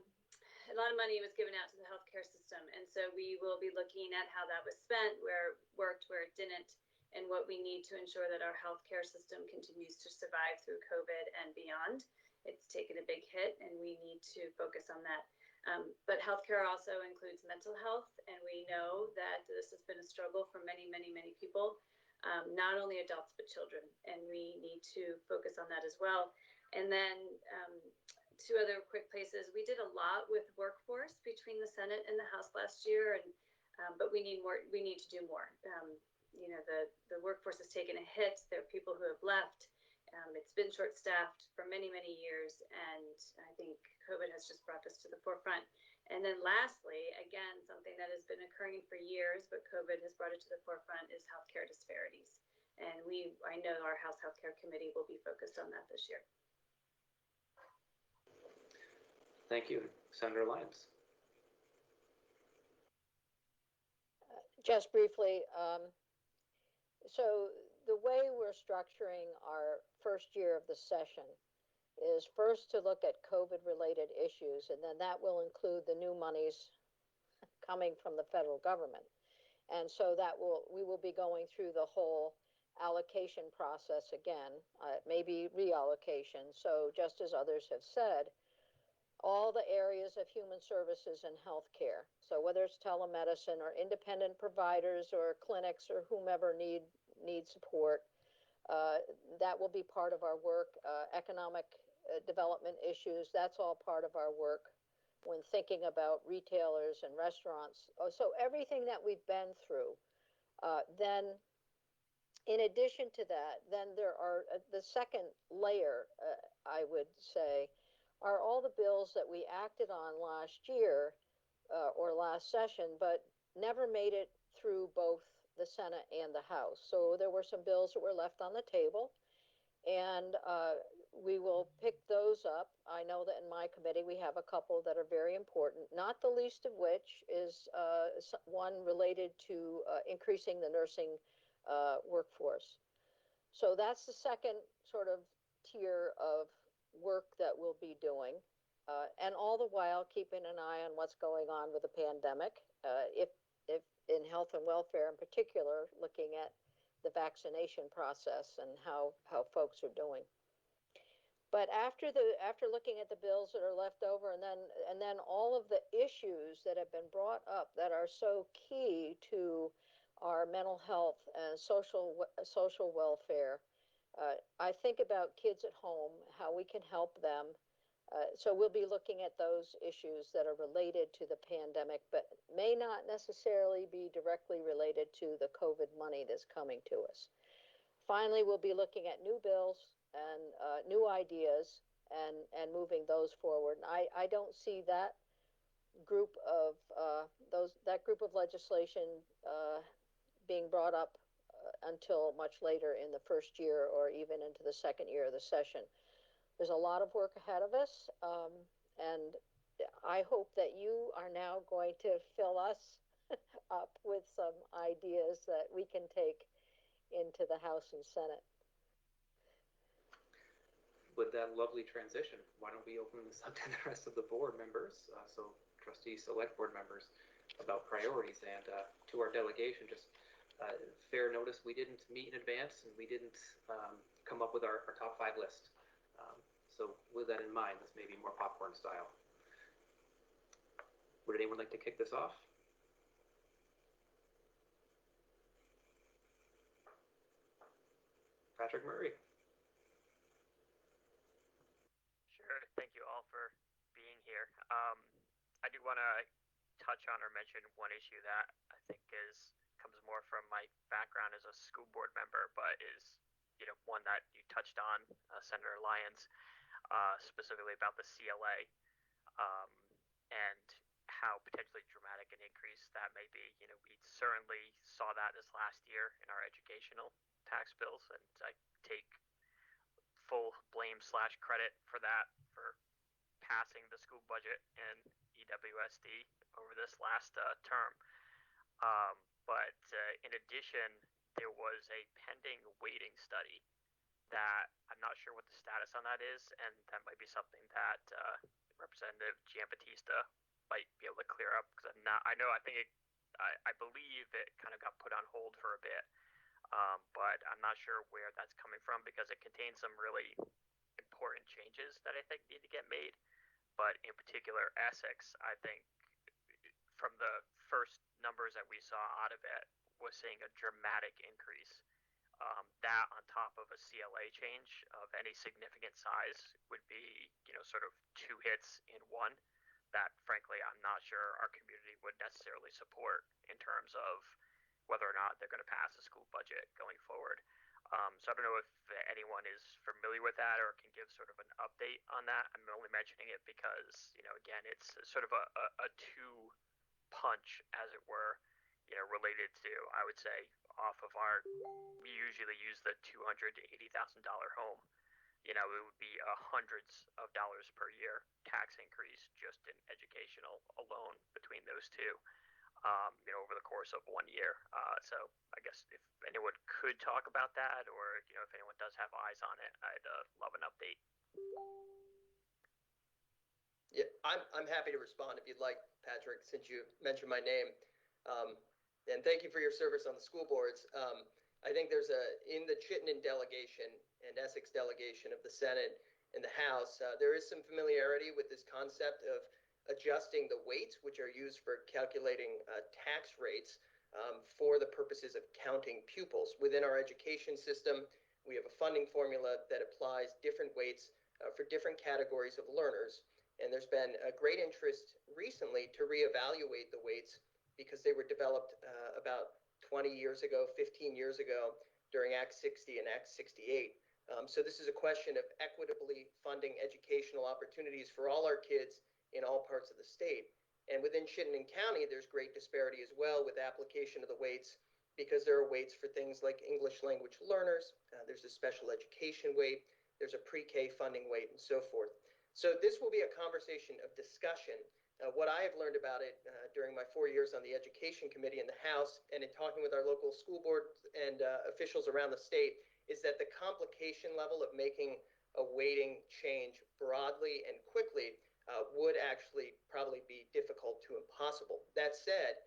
lot of money was given out to the healthcare system, and so we will be looking at how that was spent, where it worked, where it didn't, and what we need to ensure that our healthcare system continues to survive through COVID and beyond. It's taken a big hit, and we need to focus on that. But healthcare also includes mental health, and we know that this has been a struggle for many, many, many people. Not only adults, but children. And we need to focus on that as well. And then two other quick places. We did a lot with workforce between the Senate and the House last year, and but we need more. We need to do more. The workforce has taken a hit. There are people who have left. It's been short-staffed for many, many years, and I think COVID has just brought this to the forefront. And then lastly, again, something that has been occurring for years, but COVID has brought it to the forefront, is healthcare disparities. And I know our House Healthcare Committee will be focused on that this year. Thank you. Senator Lyons. Just briefly, so the way we're structuring our first year of the session is first to look at COVID-related issues, and then that will include the new monies coming from the federal government. And so we will be going through the whole allocation process again, maybe reallocation. So just as others have said, all the areas of human services and healthcare. So whether it's telemedicine or independent providers or clinics or whomever need support, that will be part of our work. Economic development issues, that's all part of our work when thinking about retailers and restaurants. So everything that we've been through. Then in addition to that, then there are the second layer, I would say, are all the bills that we acted on last year or last session, but never made it through both the Senate and the House. So there were some bills that were left on the table, and we will pick those up. I know that in my committee, we have a couple that are very important, not the least of which is one related to increasing the nursing workforce. So that's the second sort of tier of work that we'll be doing. And all the while keeping an eye on what's going on with the pandemic. If in health and welfare in particular, looking at the vaccination process and how folks are doing. But after looking at the bills that are left over, and then all of the issues that have been brought up that are so key to our mental health and social welfare, I think about kids at home, how we can help them. So we'll be looking at those issues that are related to the pandemic, but may not necessarily be directly related to the COVID money that's coming to us. Finally, we'll be looking at new bills and new ideas and moving those forward. I don't see that group of legislation being brought up until much later in the first year or even into the second year of the session. There's a lot of work ahead of us, and I hope that you are now going to fill us up with some ideas that we can take into the House and Senate. With that lovely transition, why don't we open this up to the rest of the board members, so trustees, select board members, about priorities, and to our delegation, just fair notice, we didn't meet in advance and we didn't come up with our top 5 list. So with that in mind, this may be more popcorn style. Would anyone like to kick this off? Patrick Murray. Sure. Thank you all for being here. I do want to touch on or mention one issue that I think comes more from my background as a school board member, but is one that you touched on, Senator Lyons, specifically about the CLA and how potentially dramatic an increase that may be. We certainly saw that this last year in our educational tax bills, and I take full blame / credit for that, for passing the school budget and EWSD over this last term. But in addition, there was a pending weighting study that I'm not sure what the status on that is, and that might be something that Representative Giambattista might be able to clear up, because I believe it kind of got put on hold for a bit, but I'm not sure where that's coming from, because it contains some really important changes that I think need to get made. But in particular, Essex, I think from the first numbers that we saw out of it, was seeing a dramatic increase. That on top of a CLA change of any significant size would be, sort of 2 hits in one that, frankly, I'm not sure our community would necessarily support in terms of whether or not they're going to pass a school budget going forward. So I don't know if anyone is familiar with that or can give sort of an update on that. I'm only mentioning it because, again, it's sort of a 2-punch, as it were, related to, I would say, off of we usually use the $200,000 to $80,000 home. It would be hundreds of dollars per year tax increase just in educational alone between those two, over the course of 1 year. So I guess if anyone could talk about that, or, if anyone does have eyes on it, I'd love an update. Yeah, I'm happy to respond if you'd like, Patrick, since you mentioned my name. And thank you for your service on the school boards. I think there's in the Chittenden delegation and Essex delegation of the Senate and the House, there is some familiarity with this concept of adjusting the weights, which are used for calculating tax rates for the purposes of counting pupils. Within our education system, we have a funding formula that applies different weights for different categories of learners. And there's been a great interest recently to reevaluate the weights, because they were developed about 20 years ago, 15 years ago, during Act 60 and Act 68. So this is a question of equitably funding educational opportunities for all our kids in all parts of the state. And within Chittenden County, there's great disparity as well with application of the weights, because there are weights for things like English language learners. There's a special education weight. there's a pre-K funding weight and so forth. So this will be a conversation of discussion. What I have learned about it during my 4 years on the Education Committee in the House and in talking with our local school board and officials around the state is that the complication level of making a weighting change broadly and quickly would actually probably be difficult to impossible. That said,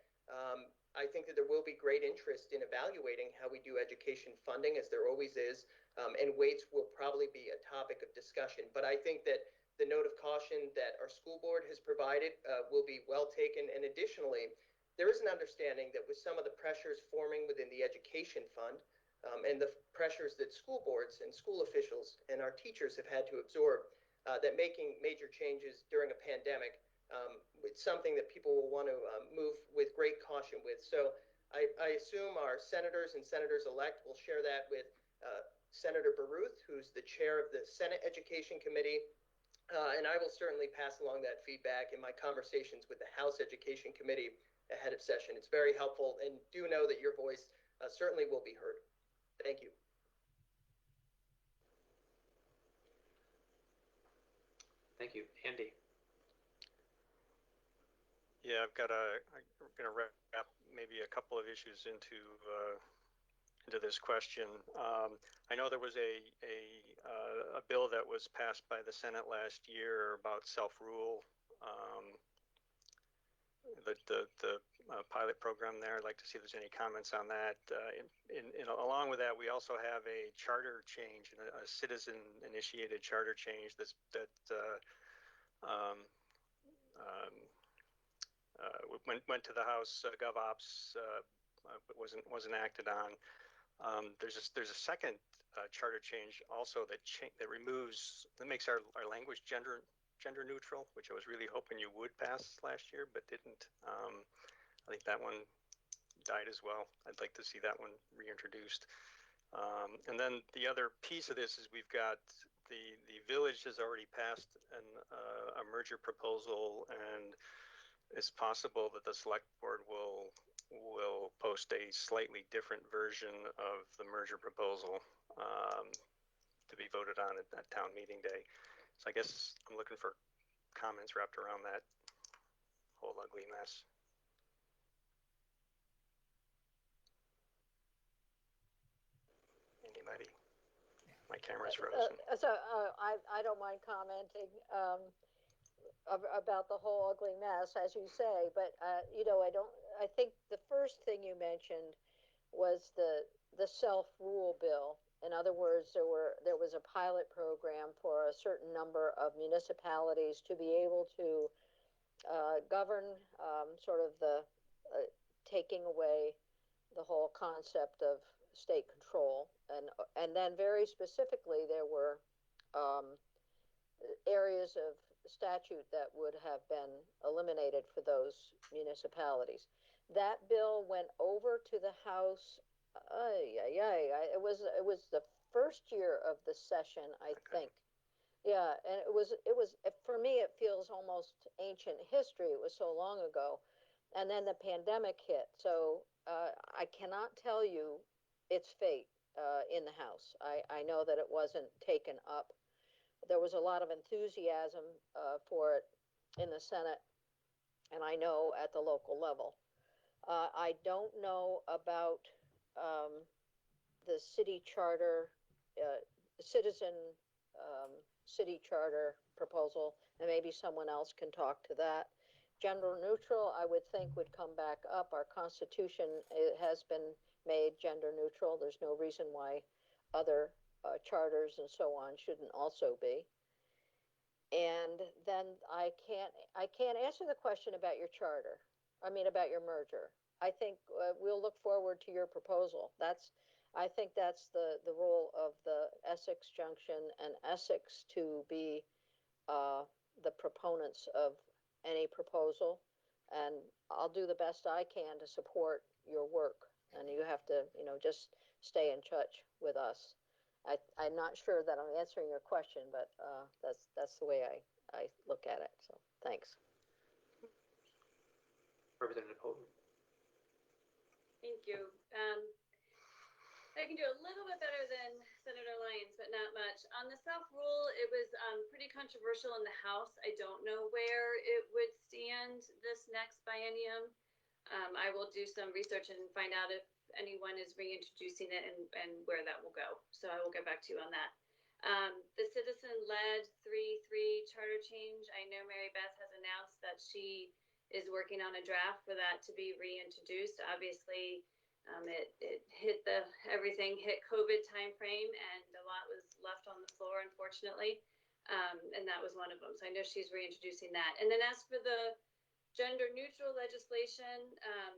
I think that there will be great interest in evaluating how we do education funding, as there always is, and weights will probably be a topic of discussion. But I think that the note of caution that our school board has provided will be well taken. And additionally, there is an understanding that with some of the pressures forming within the education fund and the pressures that school boards and school officials and our teachers have had to absorb, that making major changes during a pandemic, it's something that people will want to move with great caution with. So I assume our senators and senators-elect will share that with Senator Baruth, who's the chair of the Senate Education Committee, and I will certainly pass along that feedback in my conversations with the House Education Committee ahead of session. It's very helpful, and do know that your voice certainly will be heard. Thank you. Thank you. Andy. Yeah, I'm going to wrap maybe a couple of issues into this question. I know there was a bill that was passed by the Senate last year about self-rule, the pilot program there. I'd like to see if there's any comments on that. Along with that, we also have a charter change, a citizen-initiated charter change that went to the House GovOps, but wasn't acted on. There's a second charter change also that makes our language gender neutral, which I was really hoping you would pass last year, but didn't. I think that one died as well. I'd like to see that one reintroduced. And then the other piece of this is we've got the village has already passed a merger proposal, and it's possible that the select board will post a slightly different version of the merger proposal to be voted on at town meeting day. So I guess I'm looking for comments wrapped around that whole ugly mess. Anybody? My camera's frozen. I don't mind commenting about the whole ugly mess, as you say, but I think the first thing you mentioned was the self-rule bill. In other words, there was a pilot program for a certain number of municipalities to be able to govern sort of the taking away the whole concept of state control, and then very specifically there were areas of statute that would have been eliminated for those municipalities. That bill went over to the House. It was the first year of the session, I think. Yeah, and it was for me it feels almost ancient history. It was so long ago, and then the pandemic hit. So I cannot tell you its fate in the House. I know that it wasn't taken up. There was a lot of enthusiasm for it in the Senate, and I know at the local level. I don't know about the city charter, citizen city charter proposal, and maybe someone else can talk to that. Gender neutral, I would think, would come back up. Our Constitution has been made gender neutral. There's no reason why other charters and so on shouldn't also be. And then I can't answer the question about your charter. I mean, about your merger. I think we'll look forward to your proposal. I think that's the role of the Essex Junction and Essex to be the proponents of any proposal. And I'll do the best I can to support your work. And you have to, just stay in touch with us. I'm not sure that I'm answering your question, but that's the way I look at it. So thanks. Representative Houghton. Thank you. I can do a little bit better than Senator Lyons, but not much. On the South Rule, it was pretty controversial in the House. I don't know where it would stand this next biennium. I will do some research and find out if anyone is reintroducing it and where that will go. So I will get back to you on that. The citizen-led 3-3 charter change, I know Mary Beth has announced that she is working on a draft for that to be reintroduced. Obviously, it hit everything hit COVID timeframe, and a lot was left on the floor, unfortunately. And that was one of them. So I know she's reintroducing that. And then as for the gender neutral legislation, I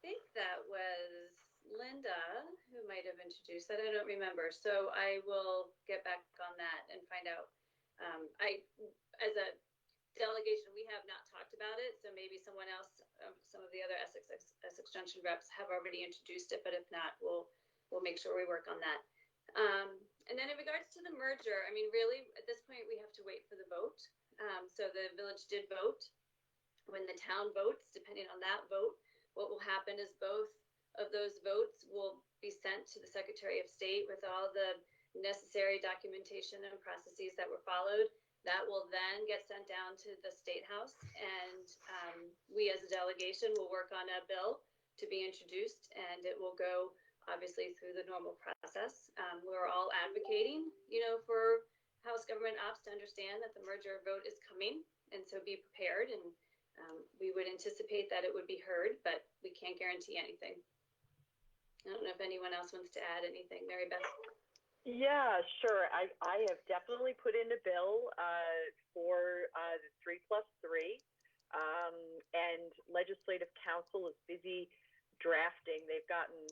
think that was Linda who might have introduced that. I don't remember. So I will get back on that and find out. As a delegation, we have not talked about it, so maybe someone else, some of the other Essex Junction reps have already introduced it, but if not, we'll make sure we work on that. And then in regards to the merger, I mean, really, at this point, we have to wait for the vote. So the village did vote. When the town votes, depending on that vote, what will happen is both of those votes will be sent to the Secretary of State with all the necessary documentation and processes that were followed. That will then get sent down to the State House, and we as a delegation will work on a bill to be introduced, and it will go obviously through the normal process. We're all advocating, for House Government Ops to understand that the merger vote is coming, and so be prepared, and we would anticipate that it would be heard, but we can't guarantee anything. I don't know if anyone else wants to add anything. Mary Beth? Yeah, sure. I have definitely put in a bill for the 3+3, and Legislative Council is busy drafting. They've gotten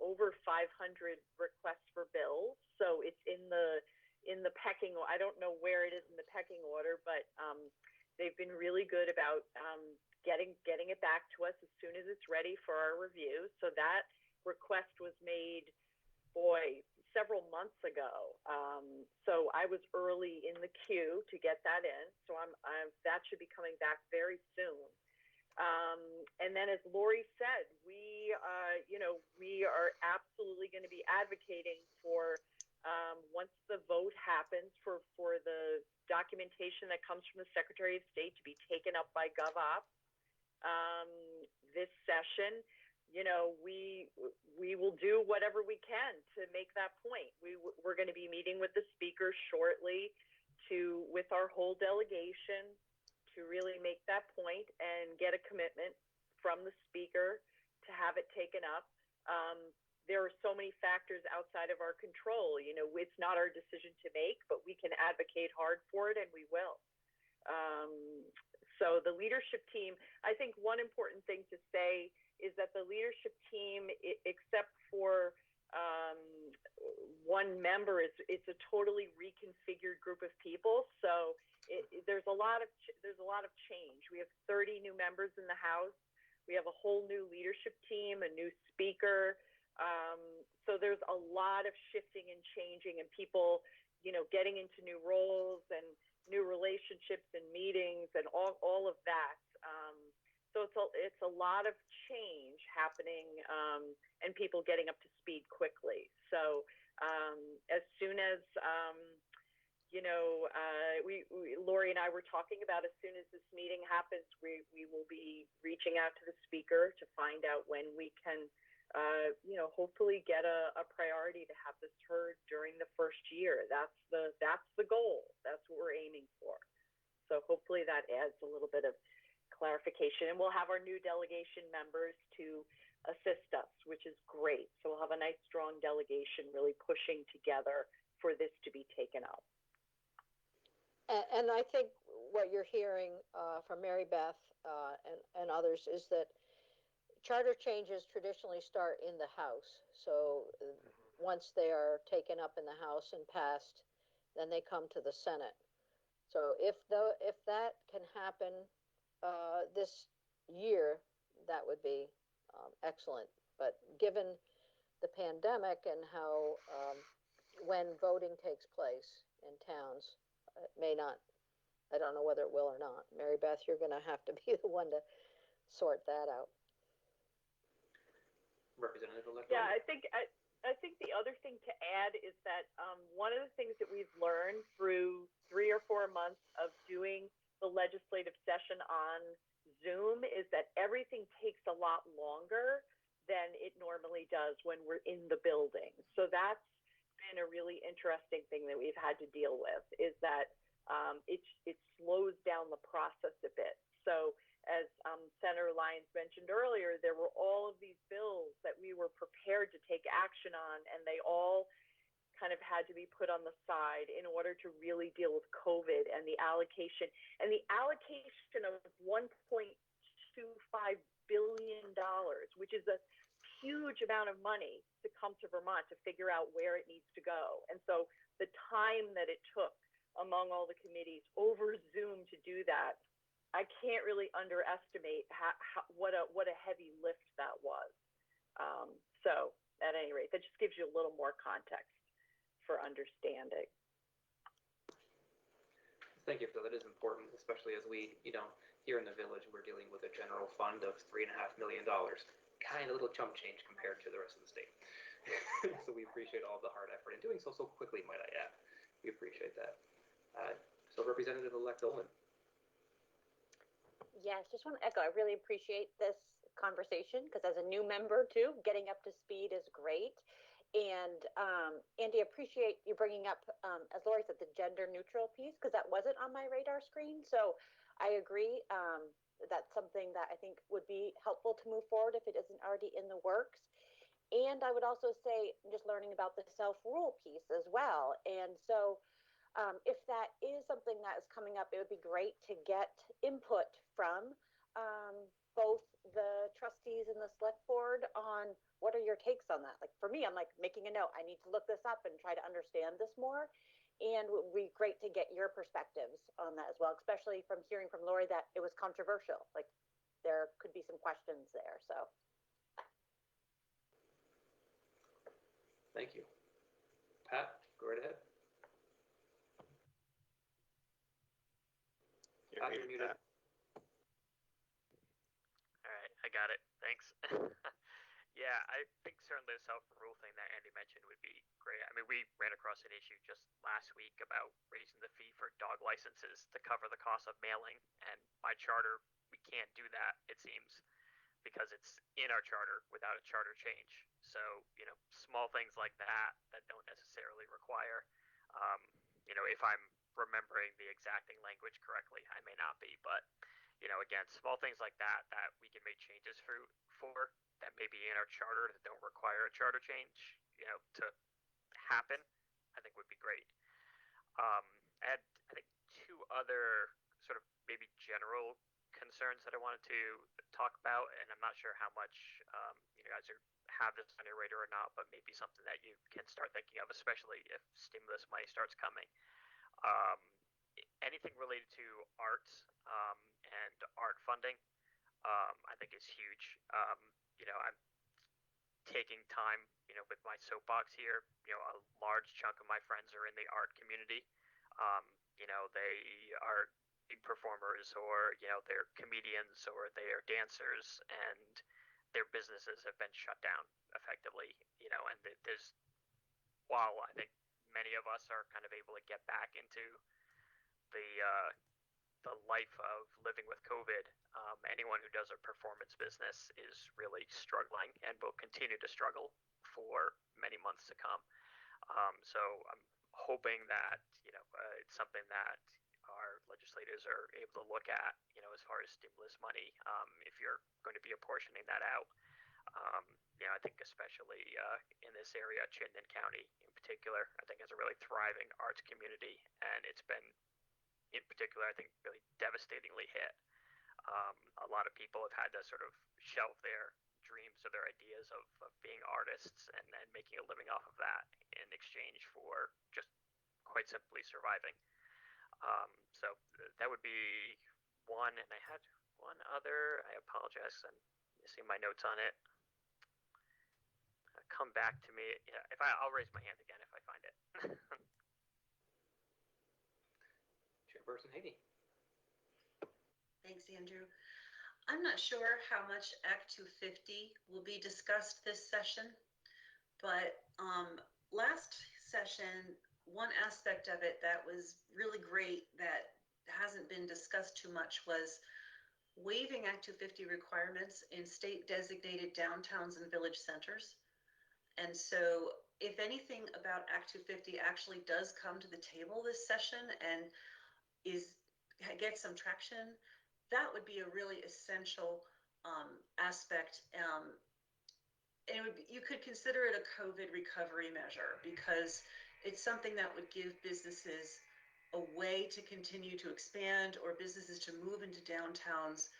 over 500 requests for bills, so it's in the pecking. I don't know where it is in the pecking order, but they've been really good about getting it back to us as soon as it's ready for our review. So that request was made, several months ago. So I was early in the queue to get that in. So that should be coming back very soon. And then, as Lori said, we are absolutely going to be advocating for once the vote happens for the documentation that comes from the Secretary of State to be taken up by GovOps this session. We will do whatever we can to make that point. We're going to be meeting with the speaker shortly with our whole delegation to really make that point and get a commitment from the speaker to have it taken up. There are so many factors outside of our control. It's not our decision to make, but we can advocate hard for it, and we will. So the leadership team, I think one important thing to say is that the leadership team, except for one member, it's a totally reconfigured group of people. So there's a lot of change. We have 30 new members in the House. We have a whole new leadership team, a new speaker. So there's a lot of shifting and changing, and people, getting into new roles and new relationships and meetings and all of that. So it's a lot of change happening, and people getting up to speed quickly. So as soon as Lori and I were talking about, as soon as this meeting happens, we will be reaching out to the speaker to find out when we can, hopefully get a priority to have this heard during the first year. That's the goal. That's what we're aiming for. So hopefully that adds a little bit of clarification, and we'll have our new delegation members to assist us, which is great. So we'll have a nice, strong delegation really pushing together for this to be taken up. And I think what you're hearing from Mary Beth and others is that charter changes traditionally start in the House. So once they are taken up in the House and passed, then they come to the Senate. So if that can happen this year, that would be excellent. But given the pandemic and how when voting takes place in towns, it may not. I don't know whether it will or not. Mary Beth, you're going to have to be the one to sort that out. Representative-elect. Yeah, I think I think the other thing to add is that one of the things that we've learned through 3 or 4 months of doing the legislative session on Zoom is that everything takes a lot longer than it normally does when we're in the building. So that's been a really interesting thing that we've had to deal with, is that it slows down the process a bit. So as Senator Lyons mentioned earlier, there were all of these bills that we were prepared to take action on, and they all kind of had to be put on the side in order to really deal with COVID and the allocation. And the allocation of $1.25 billion, which is a huge amount of money to come to Vermont to figure out where it needs to go. And so the time that it took among all the committees over Zoom to do that, I can't really underestimate what a heavy lift that was. So at any rate, that just gives you a little more context for understanding. Thank you for that. That is important, especially as we, here in the village, we're dealing with a general fund of $3.5 million. Kind of little chump change compared to the rest of the state. So we appreciate all the hard effort in doing so quickly, might I add. We appreciate that. So Representative-elect Dolan. Yes, just want to echo, I really appreciate this conversation because as a new member too, getting up to speed is great. And Andy, I appreciate you bringing up, as Lori said, the gender neutral piece, because that wasn't on my radar screen. So I agree. That's something that I think would be helpful to move forward if it isn't already in the works. And I would also say, just learning about the self-rule piece as well. And so if that is something that is coming up, it would be great to get input from both the trustees and the select board on what are your takes on that. Like for me, I'm like making a note. I need to look this up and try to understand this more. And it would be great to get your perspectives on that as well, especially from hearing from Lori that it was controversial. Like there could be some questions there. So. Thank you. Pat, go right ahead. You're muted. All right, I got it. Thanks. Yeah, I think certainly the self-rule thing that Andy mentioned would be great. I mean, we ran across an issue just last week about raising the fee for dog licenses to cover the cost of mailing. And by charter, we can't do that, it seems, because it's in our charter without a charter change. So, small things like that don't necessarily require, if I'm remembering the exacting language correctly, I may not be, but, again, small things like that we can make changes for that may be in our charter that don't require a charter change, to happen, I think would be great. I had, I think, 2 other sort of maybe general concerns that I wanted to talk about, and I'm not sure how much you guys have this on your radar or not, but maybe something that you can start thinking of, especially if stimulus money starts coming. Anything related to arts and art funding, I think is huge. I'm taking time, with my soapbox here. A large chunk of my friends are in the art community. They are big performers, or they're comedians, or they are dancers, and their businesses have been shut down effectively. And there's, while I think many of us are kind of able to get back into the life of living with COVID, anyone who does a performance business is really struggling and will continue to struggle for many months to come. So I'm hoping that it's something that our legislators are able to look at, as far as stimulus money, if you're going to be apportioning that out. I think especially in this area, Chittenden County in particular, I think has a really thriving arts community, and it's been, in particular, I think, really devastatingly hit. A lot of people have had to sort of shelve their dreams or their ideas of being artists and making a living off of that in exchange for just quite simply surviving. So that would be one, and I had one other. I apologize, I'm missing my notes on it. Come back to me. Yeah, I'll raise my hand again if I find it. Chairperson Haney. Thanks, Andrew. I'm not sure how much Act 250 will be discussed this session, But last session, one aspect of it that was really great that hasn't been discussed too much was waiving Act 250 requirements in state designated downtowns and village centers. And so if anything about Act 250 actually does come to the table this session and gets some traction, that would be a really essential aspect. And you could consider it a COVID recovery measure because it's something that would give businesses a way to continue to expand or businesses to move into downtowns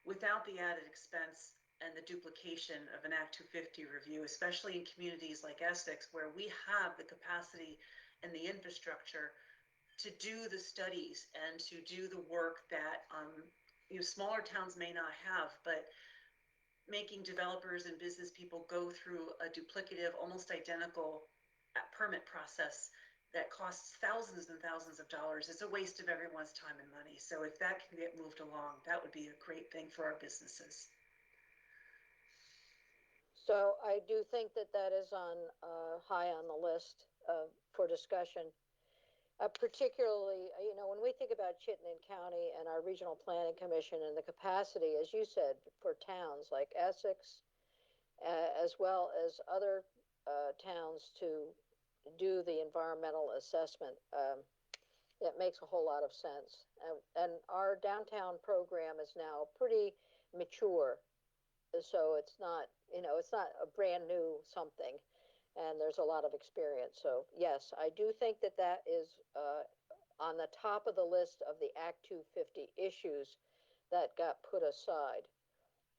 without the added expense and the duplication of an Act 250 review, especially in communities like Essex, where we have the capacity and the infrastructure to do the studies and to do the work that smaller towns may not have, but making developers and business people go through a duplicative, almost identical permit process that costs thousands and thousands of dollars is a waste of everyone's time and money. So if that can get moved along, that would be a great thing for our businesses. So I do think that that is on high on the list for discussion. Particularly, when we think about Chittenden County and our Regional Planning Commission and the capacity, as you said, for towns like Essex, as well as other towns to do the environmental assessment, it makes a whole lot of sense. And our downtown program is now pretty mature, so it's not a brand new something. And there's a lot of experience. So yes, I do think that that is on the top of the list of the Act 250 issues that got put aside.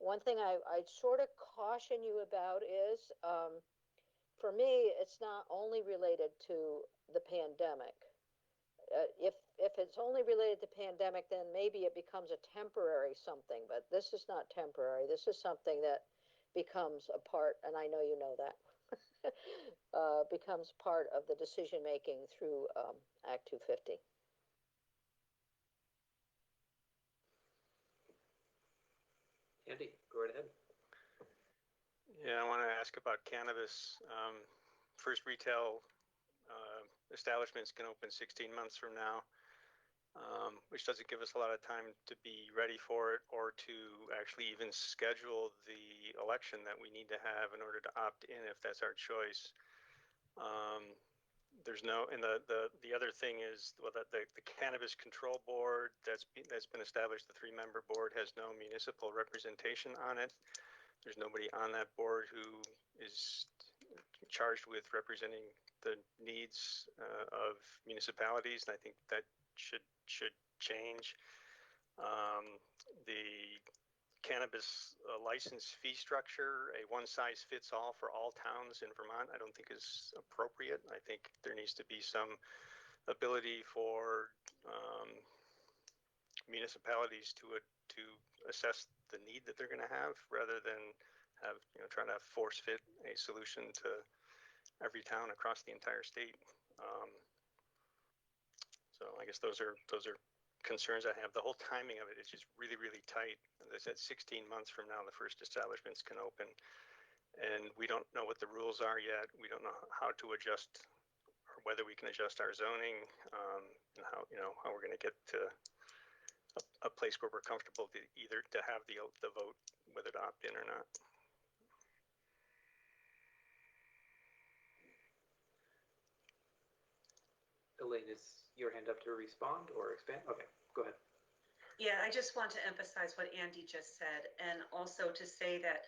One thing I sort of caution you about is, for me, it's not only related to the pandemic. If it's only related to pandemic, then maybe it becomes a temporary something, but this is not temporary. This is something that becomes a part, and I know you know that, becomes part of the decision-making through Act 250. Andy, go right ahead. Yeah, I want to ask about cannabis. First retail establishments can open 16 months from now, which doesn't give us a lot of time to be ready for it or to actually even schedule the election that we need to have in order to opt in if that's our choice. There's no, and the other thing is, well, the Cannabis Control Board that's been established, the 3-member board, has no municipal representation on it. There's nobody on that board who is charged with representing the needs of municipalities, and I think that should change. The cannabis license fee structure, a one-size-fits-all for all towns in Vermont, I don't think is appropriate. I think there needs to be some ability for municipalities to assess the need that they're going to have, rather than have trying to force fit a solution to every town across the entire state. So I guess those are concerns I have. The whole timing of it is just really, really tight. As I said, 16 months from now, the first establishments can open, and we don't know what the rules are yet. We don't know how to adjust, or whether we can adjust our zoning, and how we're going to get to a place where we're comfortable to either to have the vote whether to opt in or not. Elaine, is your hand up to respond or expand? Okay, go ahead. Yeah, I just want to emphasize what Andy just said, and also to say that,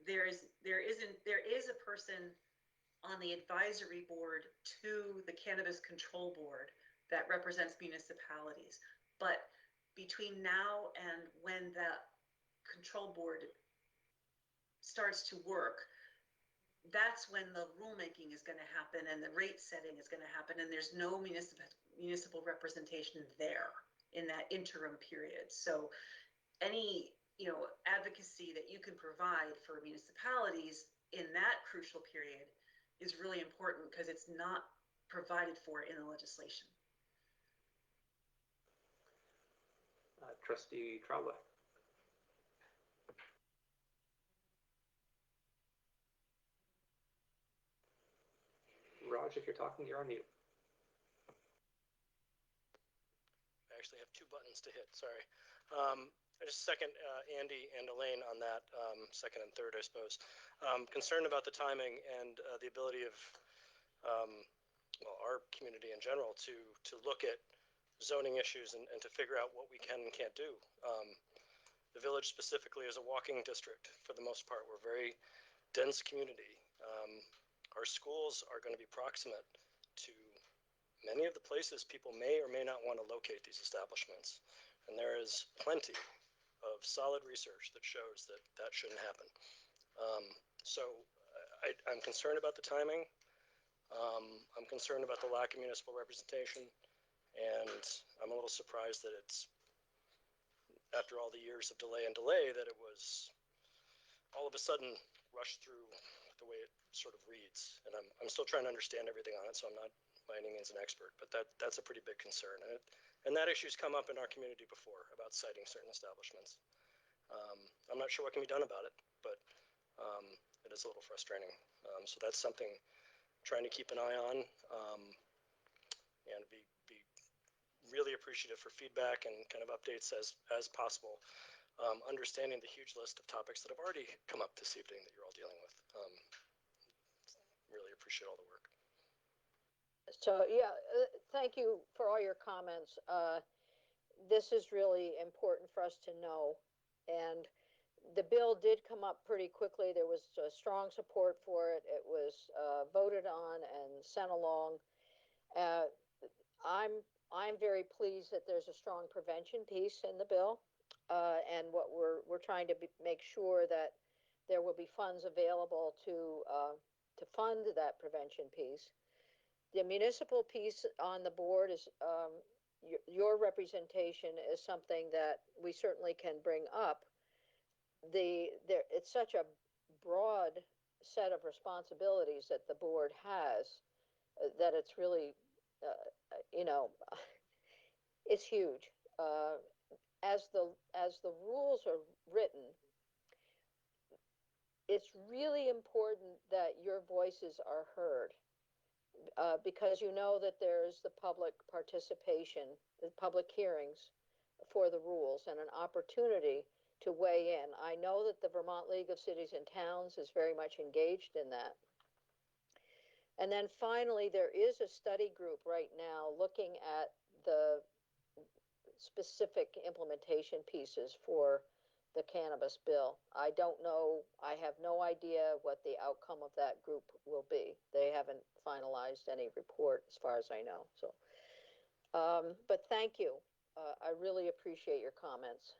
there is a person on the advisory board to the Cannabis Control Board that represents municipalities. But between now and when that control board starts to work, that's when the rulemaking is going to happen and the rate setting is going to happen, and there's no municipal representation there in that interim period. So any advocacy that you can provide for municipalities in that crucial period is really important, because it's not provided for in the legislation. Trustee Trotwood. Raj, if you're talking, you're on mute. I actually have two buttons to hit, sorry. I just second Andy and Elaine on that, second and third, I suppose. Concerned about the timing and the ability of well, our community in general to look at zoning issues and to figure out what we can and can't do. The village specifically is a walking district for the most part. We're a very dense community. Our schools are going to be proximate to many of the places people may or may not want to locate these establishments. And there is plenty of solid research that shows that that shouldn't happen. So I'm concerned about the timing. I'm concerned about the lack of municipal representation. And I'm a little surprised that it's, after all the years of delay, that it was all of a sudden rushed through the way it sort of reads. And I'm still trying to understand everything on it, so I'm not by any means an expert, but that's a pretty big concern. And that issue's come up in our community before about citing certain establishments. I'm not sure what can be done about it, but it is a little frustrating. So that's something I'm trying to keep an eye on, and be really appreciative for feedback and kind of updates as possible. Understanding the huge list of topics that have already come up this evening that you're all dealing with. Really appreciate all the work. So, yeah, thank you for all your comments. This is really important for us to know. And the bill did come up pretty quickly. There was strong support for it. It was voted on and sent along. I'm very pleased that there's a strong prevention piece in the bill, and what we're trying to make sure that there will be funds available to fund that prevention piece. The municipal piece on the board is your representation is something that we certainly can bring up. It's such a broad set of responsibilities that the board has that it's really, it's huge. As the rules are written, it's really important that your voices are heard. Because you know that there's the public participation, the public hearings for the rules, and an opportunity to weigh in. I know that the Vermont League of Cities and Towns is very much engaged in that. And then finally, there is a study group right now looking at the specific implementation pieces for the cannabis bill. I don't know, I have no idea what the outcome of that group will be. They haven't finalized any report as far as I know. So, but thank you. I really appreciate your comments.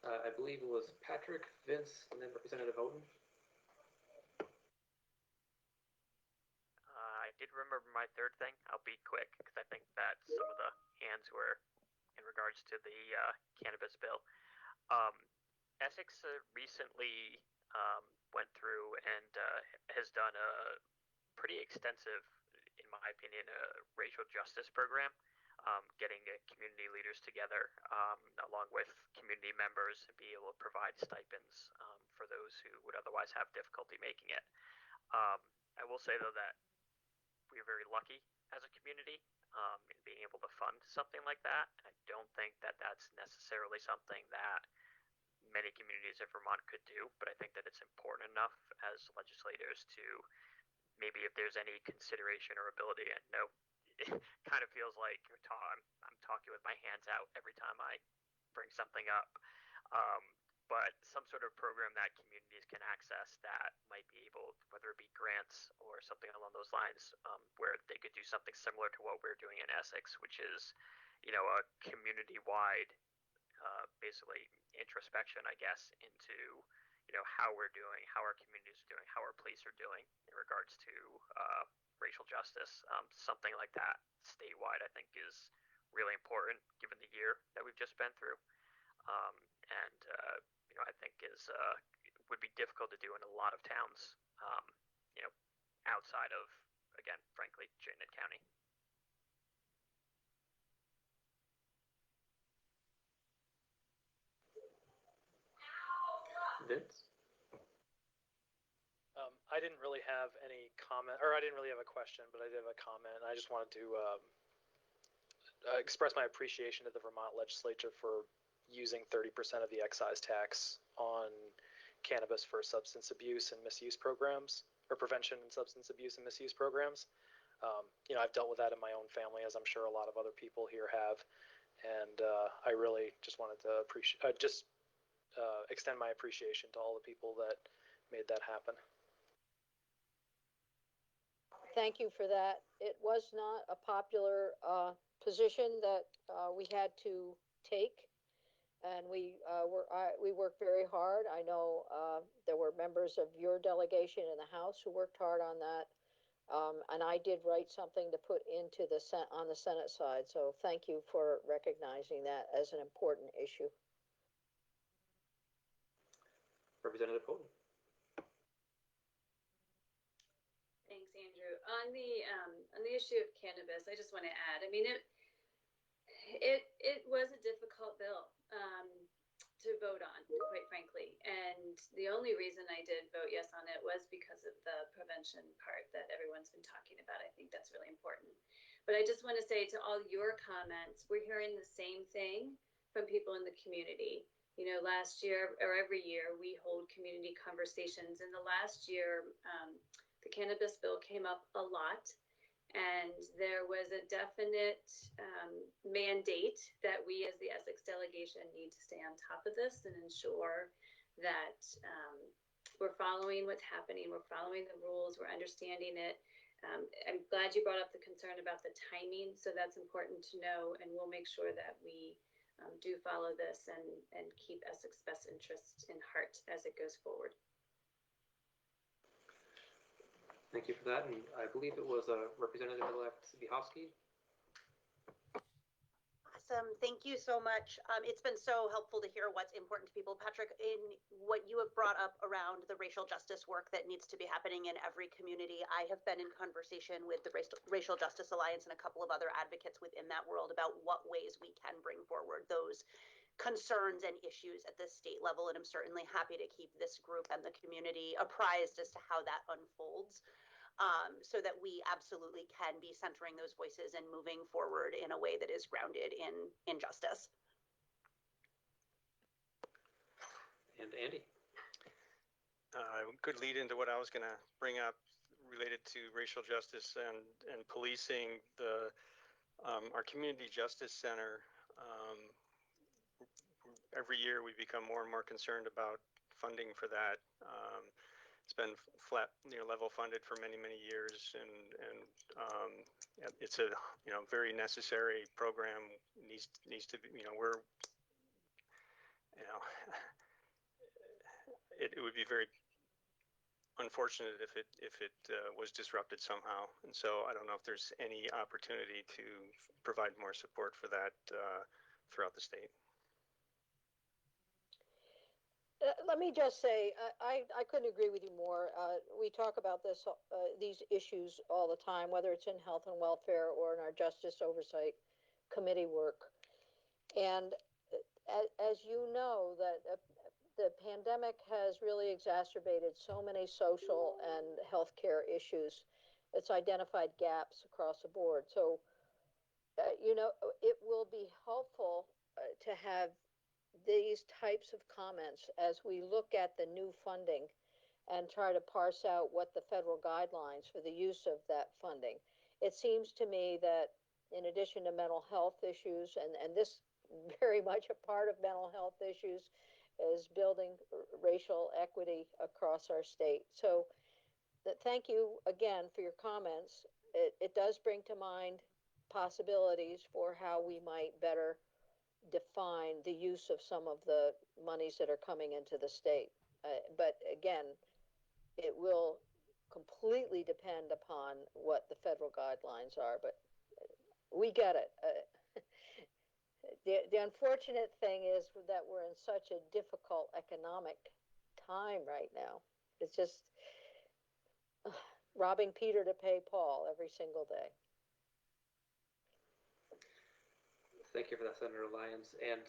I believe it was Patrick, Vince, and then Representative Oden. I did remember my third thing. I'll be quick because I think that some of the hands were in regards to the cannabis bill. Essex recently went through and has done a pretty extensive, in my opinion, racial justice program, getting community leaders together along with community members and be able to provide stipends for those who would otherwise have difficulty making it. I will say, though, that we're very lucky as a community in being able to fund something like that. And I don't think that that's necessarily something that many communities in Vermont could do, but I think that it's important enough as legislators to maybe, if there's any consideration or ability, and no, it kind of feels like I'm talking with my hands out every time I bring something up. But some sort of program that communities can access that might be able, whether it be grants or something along those lines, where they could do something similar to what we're doing in Essex, which is, a community-wide, basically introspection, I guess, into, how we're doing, how our communities are doing, how our police are doing in regards to racial justice. Something like that statewide, I think, is really important given the year that we've just been through. I think would be difficult to do in a lot of towns, outside of, again, frankly, Chittenden County. Vince? I I didn't really have any comment, or I didn't really have a question, but I did have a comment. I just wanted to express my appreciation to the Vermont legislature for using 30% of the excise tax on cannabis for substance abuse and misuse programs, or prevention and substance abuse and misuse programs. I've dealt with that in my own family, as I'm sure a lot of other people here have, and I really just wanted to extend my appreciation to all the people that made that happen. Thank you for that. It was not a popular position that we had to take, and we worked very hard. I know there were members of your delegation in the House who worked hard on that, and I did write something to put into on the Senate side. So thank you for recognizing that as an important issue. Representative Houghton. Thanks, Andrew. On the issue of cannabis, I just want to add. I mean, it was a difficult bill to vote on, quite frankly, and the only reason I did vote yes on it was because of the prevention part that everyone's been talking about. I think that's really important. But I just want to say to all your comments, we're hearing the same thing from people in the community. Last year or every year we hold community conversations. In the last year, the cannabis bill came up a lot, and there was a definite mandate that we as the Essex delegation need to stay on top of this and ensure that we're following what's happening, we're following the rules, we're understanding it. I'm glad you brought up the concern about the timing, so that's important to know, and we'll make sure that we do follow this and keep Essex best interest in heart as it goes forward. Thank you for that, and I believe it was Representative-elect Biehowski. Awesome. Thank you so much. It's been so helpful to hear what's important to people. Patrick, in what you have brought up around the racial justice work that needs to be happening in every community, I have been in conversation with the Racial Justice Alliance and a couple of other advocates within that world about what ways we can bring forward those concerns and issues at the state level. And I'm certainly happy to keep this group and the community apprised as to how that unfolds. So that we absolutely can be centering those voices and moving forward in a way that is grounded in justice. And Andy. Good lead into what I was going to bring up related to racial justice and policing. Our Community Justice Center, every year we become more and more concerned about funding for that. It's been flat, level funded for many, many years, and it's a very necessary program. Needs to be, it would be very unfortunate if it was disrupted somehow. And so I don't know if there's any opportunity to provide more support for that throughout the state. Let me just say, I couldn't agree with you more. We talk about these issues all the time, whether it's in health and welfare or in our justice oversight committee work. And as you know, that the pandemic has really exacerbated so many social and healthcare issues. It's identified gaps across the board. So, it will be helpful to have these types of comments as we look at the new funding and try to parse out what the federal guidelines for the use of that funding. It seems to me that in addition to mental health issues, and this very much a part of mental health issues, is building racial equity across our state. So thank you again for your comments. It does bring to mind possibilities for how we might better define the use of some of the monies that are coming into the state. But again, it will completely depend upon what the federal guidelines are, but we get it. The unfortunate thing is that we're in such a difficult economic time right now. It's just robbing Peter to pay Paul every single day. Thank you for that, Senator Lyons. And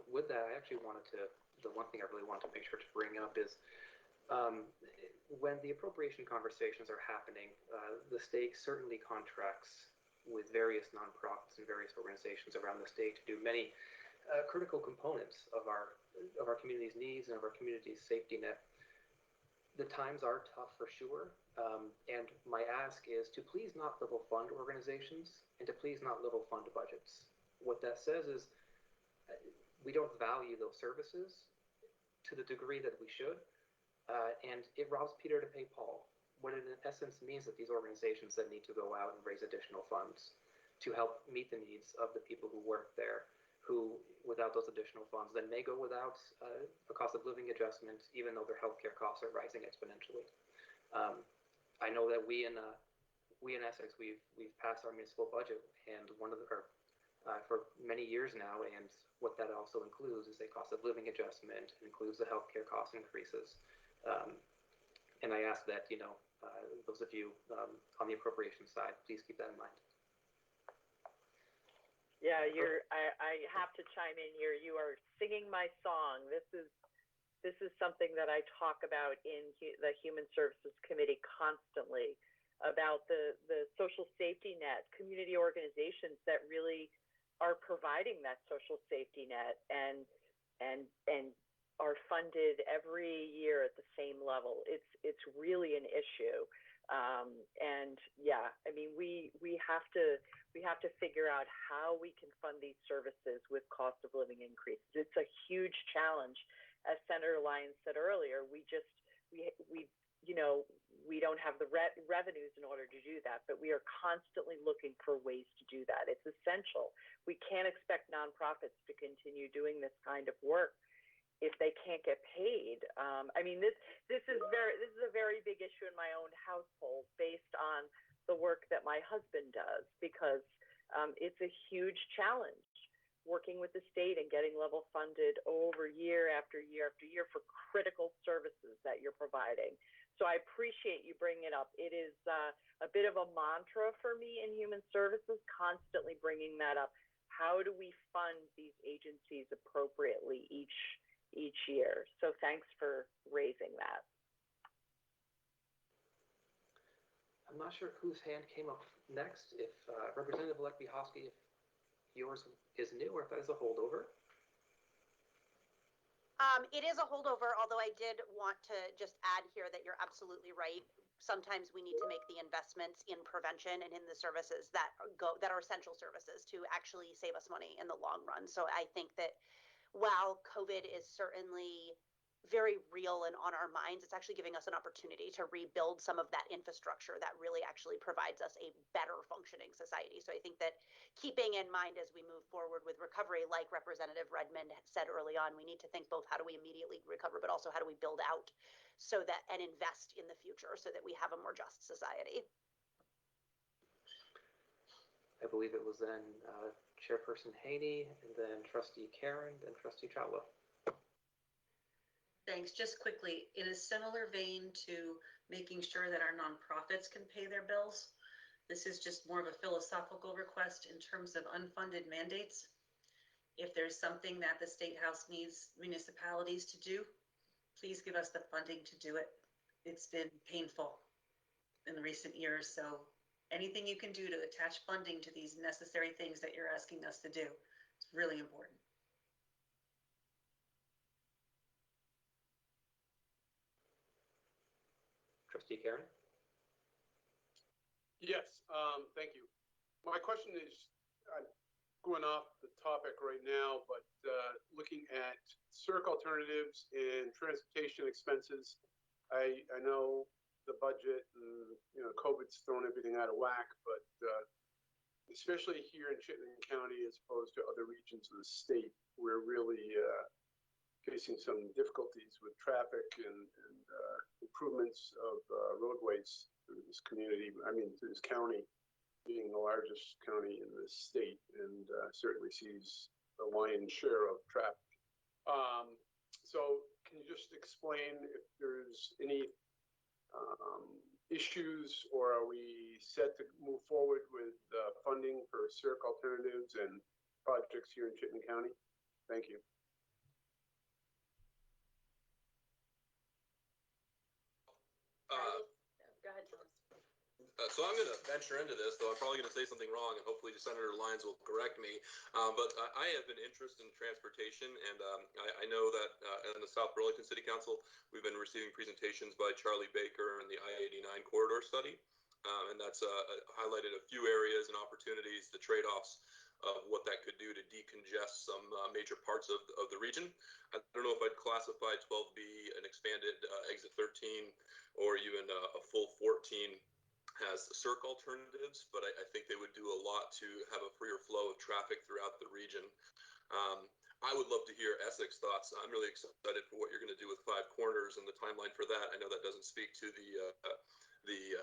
with that, I actually the one thing I really wanted to make sure to bring up is When the appropriation conversations are happening, the state certainly contracts with various nonprofits and various organizations around the state to do many critical components of our community's needs and of our community's safety net. The times are tough for sure, and my ask is to please not level fund organizations and to please not level fund budgets. What that says is we don't value those services to the degree that we should, and it robs Peter to pay Paul. What it in essence means that these organizations then need to go out and raise additional funds to help meet the needs of the people who work there, who, without those additional funds, then may go without a cost of living adjustment, even though their healthcare costs are rising exponentially. I know that we in Essex, we've passed our municipal budget, and for many years now, and what that also includes is a cost of living adjustment, includes the healthcare cost increases. And I ask that, those of you on the appropriations side, please keep that in mind. Yeah, I have to chime in here. You are singing my song. This is something that I talk about in the Human Services Committee constantly, about the social safety net, community organizations that really are providing that social safety net and are funded every year at the same level. It's really an issue. And yeah, I mean, we have to figure out how we can fund these services with cost of living increases. It's a huge challenge. As Senator Lyons said earlier, we don't have the revenues in order to do that, but we are constantly looking for ways to do that. It's essential. We can't expect nonprofits to continue doing this kind of work if they can't get paid. I mean, this is a very big issue in my own household based on the work that my husband does, because it's a huge challenge working with the state and getting level funded over year after year after year for critical services that you're providing. So I appreciate you bringing it up. It is a bit of a mantra for me in human services, constantly bringing that up. How do we fund these agencies appropriately each year? So thanks for raising that. I'm not sure whose hand came up next, if Representative-elect Biehoski, if yours is new or if that is a holdover. It is a holdover, although I did want to just add here that you're absolutely right. Sometimes we need to make the investments in prevention and in the services that are essential services to actually save us money in the long run. So I think that while COVID is certainly very real and on our minds, it's actually giving us an opportunity to rebuild some of that infrastructure that really actually provides us a better functioning society. So I think that keeping in mind as we move forward with recovery, like Representative Redmond said early on, we need to think both how do we immediately recover, but also how do we build out so that and invest in the future so that we have a more just society. I believe it was then Chairperson Haney, and then Trustee Karen, and Trustee Chawla. Thanks. Just quickly, in a similar vein to making sure that our nonprofits can pay their bills, this is just more of a philosophical request in terms of unfunded mandates. If there's something that the State House needs municipalities to do, please give us the funding to do it. It's been painful in the recent years, so anything you can do to attach funding to these necessary things that you're asking us to do, it's really important. Trustee Karen? Yes, thank you. My question is, I'm going off the topic right now, but looking at circ alternatives and transportation expenses, I know the budget and COVID's thrown everything out of whack, but especially here in Chittenden County as opposed to other regions of the state, we're really facing some difficulties with traffic and improvements of roadways through this community. I mean, through this county, being the largest county in the state, and certainly sees the lion's share of traffic. So can you just explain if there's any issues, or are we set to move forward with funding for circ alternatives and projects here in Chittenden County? Thank you. Go ahead, Thomas. So I'm going to venture into this, though I'm probably going to say something wrong, and hopefully Senator Lyons will correct me. But I have an interest in transportation, and I know that in the South Burlington City Council, we've been receiving presentations by Charlie Baker and the I-89 corridor study, and that's highlighted a few areas and opportunities, the trade-offs of what that could do to decongest some major parts of the region. I don't know if I'd classify 12B an expanded exit 13 or even a full 14 as circ alternatives, but I think they would do a lot to have a freer flow of traffic throughout the region. I would love to hear Essex thoughts. I'm really excited for what you're going to do with Five Corners and the timeline for that. I know that doesn't speak to the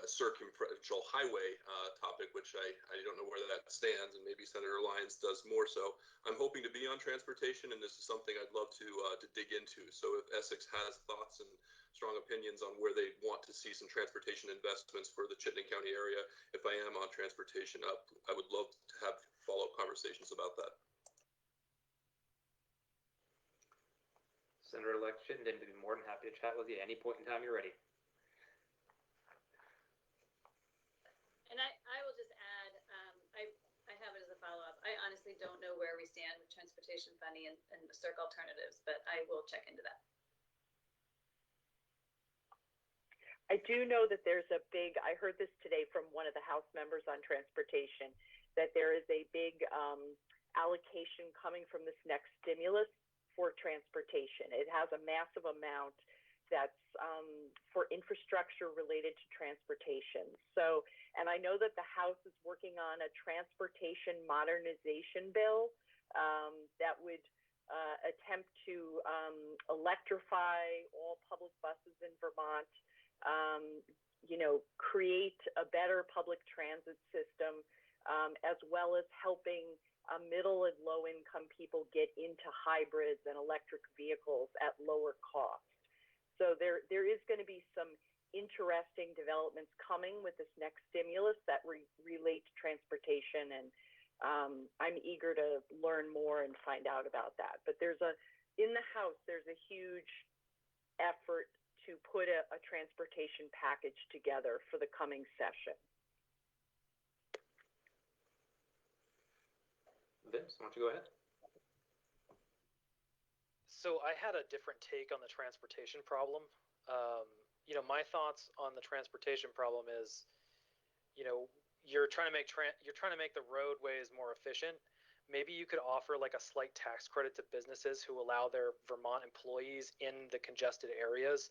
circumferential highway topic, which I don't know where that stands, and maybe Senator Lyons does more so. I'm hoping to be on transportation, and this is something I'd love to dig into. So if Essex has thoughts and strong opinions on where they want to see some transportation investments for the Chittenden County area, if I am on transportation up, I would love to have follow-up conversations about that. Senator-elect Chittenden would be more than happy to chat with you at any point in time you're ready. And I will just add, I have it as a follow-up. I honestly don't know where we stand with transportation funding and the circ alternatives, but I will check into that. I do know that there's a big, I heard this today from one of the House members on transportation, that there is a big allocation coming from this next stimulus for transportation. It has a massive amount that's for infrastructure related to transportation. So, and I know that the House is working on a transportation modernization bill that would attempt to electrify all public buses in Vermont, create a better public transit system, as well as helping middle and low income people get into hybrids and electric vehicles at lower cost. So there is going to be some interesting developments coming with this next stimulus that relate to transportation, and I'm eager to learn more and find out about that. But in the House, there's a huge effort to put a transportation package together for the coming session. Vince, why don't you go ahead? So I had a different take on the transportation problem. My thoughts on the transportation problem is, you're trying to make the roadways more efficient. Maybe you could offer like a slight tax credit to businesses who allow their Vermont employees in the congested areas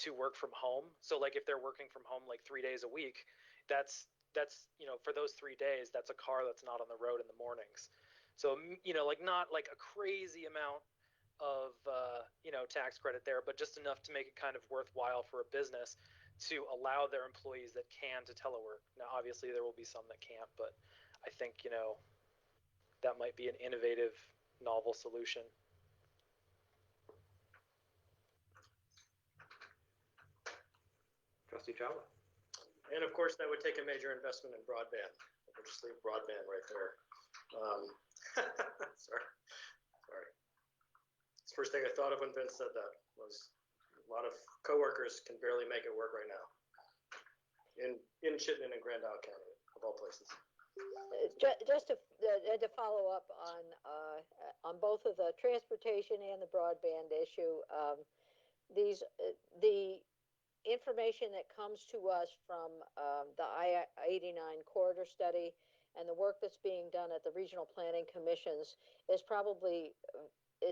to work from home. So like if they're working from home like 3 days a week, that's for those 3 days, that's a car that's not on the road in the mornings. So like not like a crazy amount of tax credit there, but just enough to make it kind of worthwhile for a business to allow their employees that can to telework. Now obviously there will be some that can't, but I think that might be an innovative, novel solution. Trustee Chawla. And of course, that would take a major investment in broadband. We'll just leave broadband right there. Sorry. It's the first thing I thought of when Vince said that was a lot of coworkers can barely make it work right now in Chittenden and Grand Isle County, of all places. Just to follow up on both of the transportation and the broadband issue, the information that comes to us from the I-89 corridor study and the work that's being done at the regional planning commissions is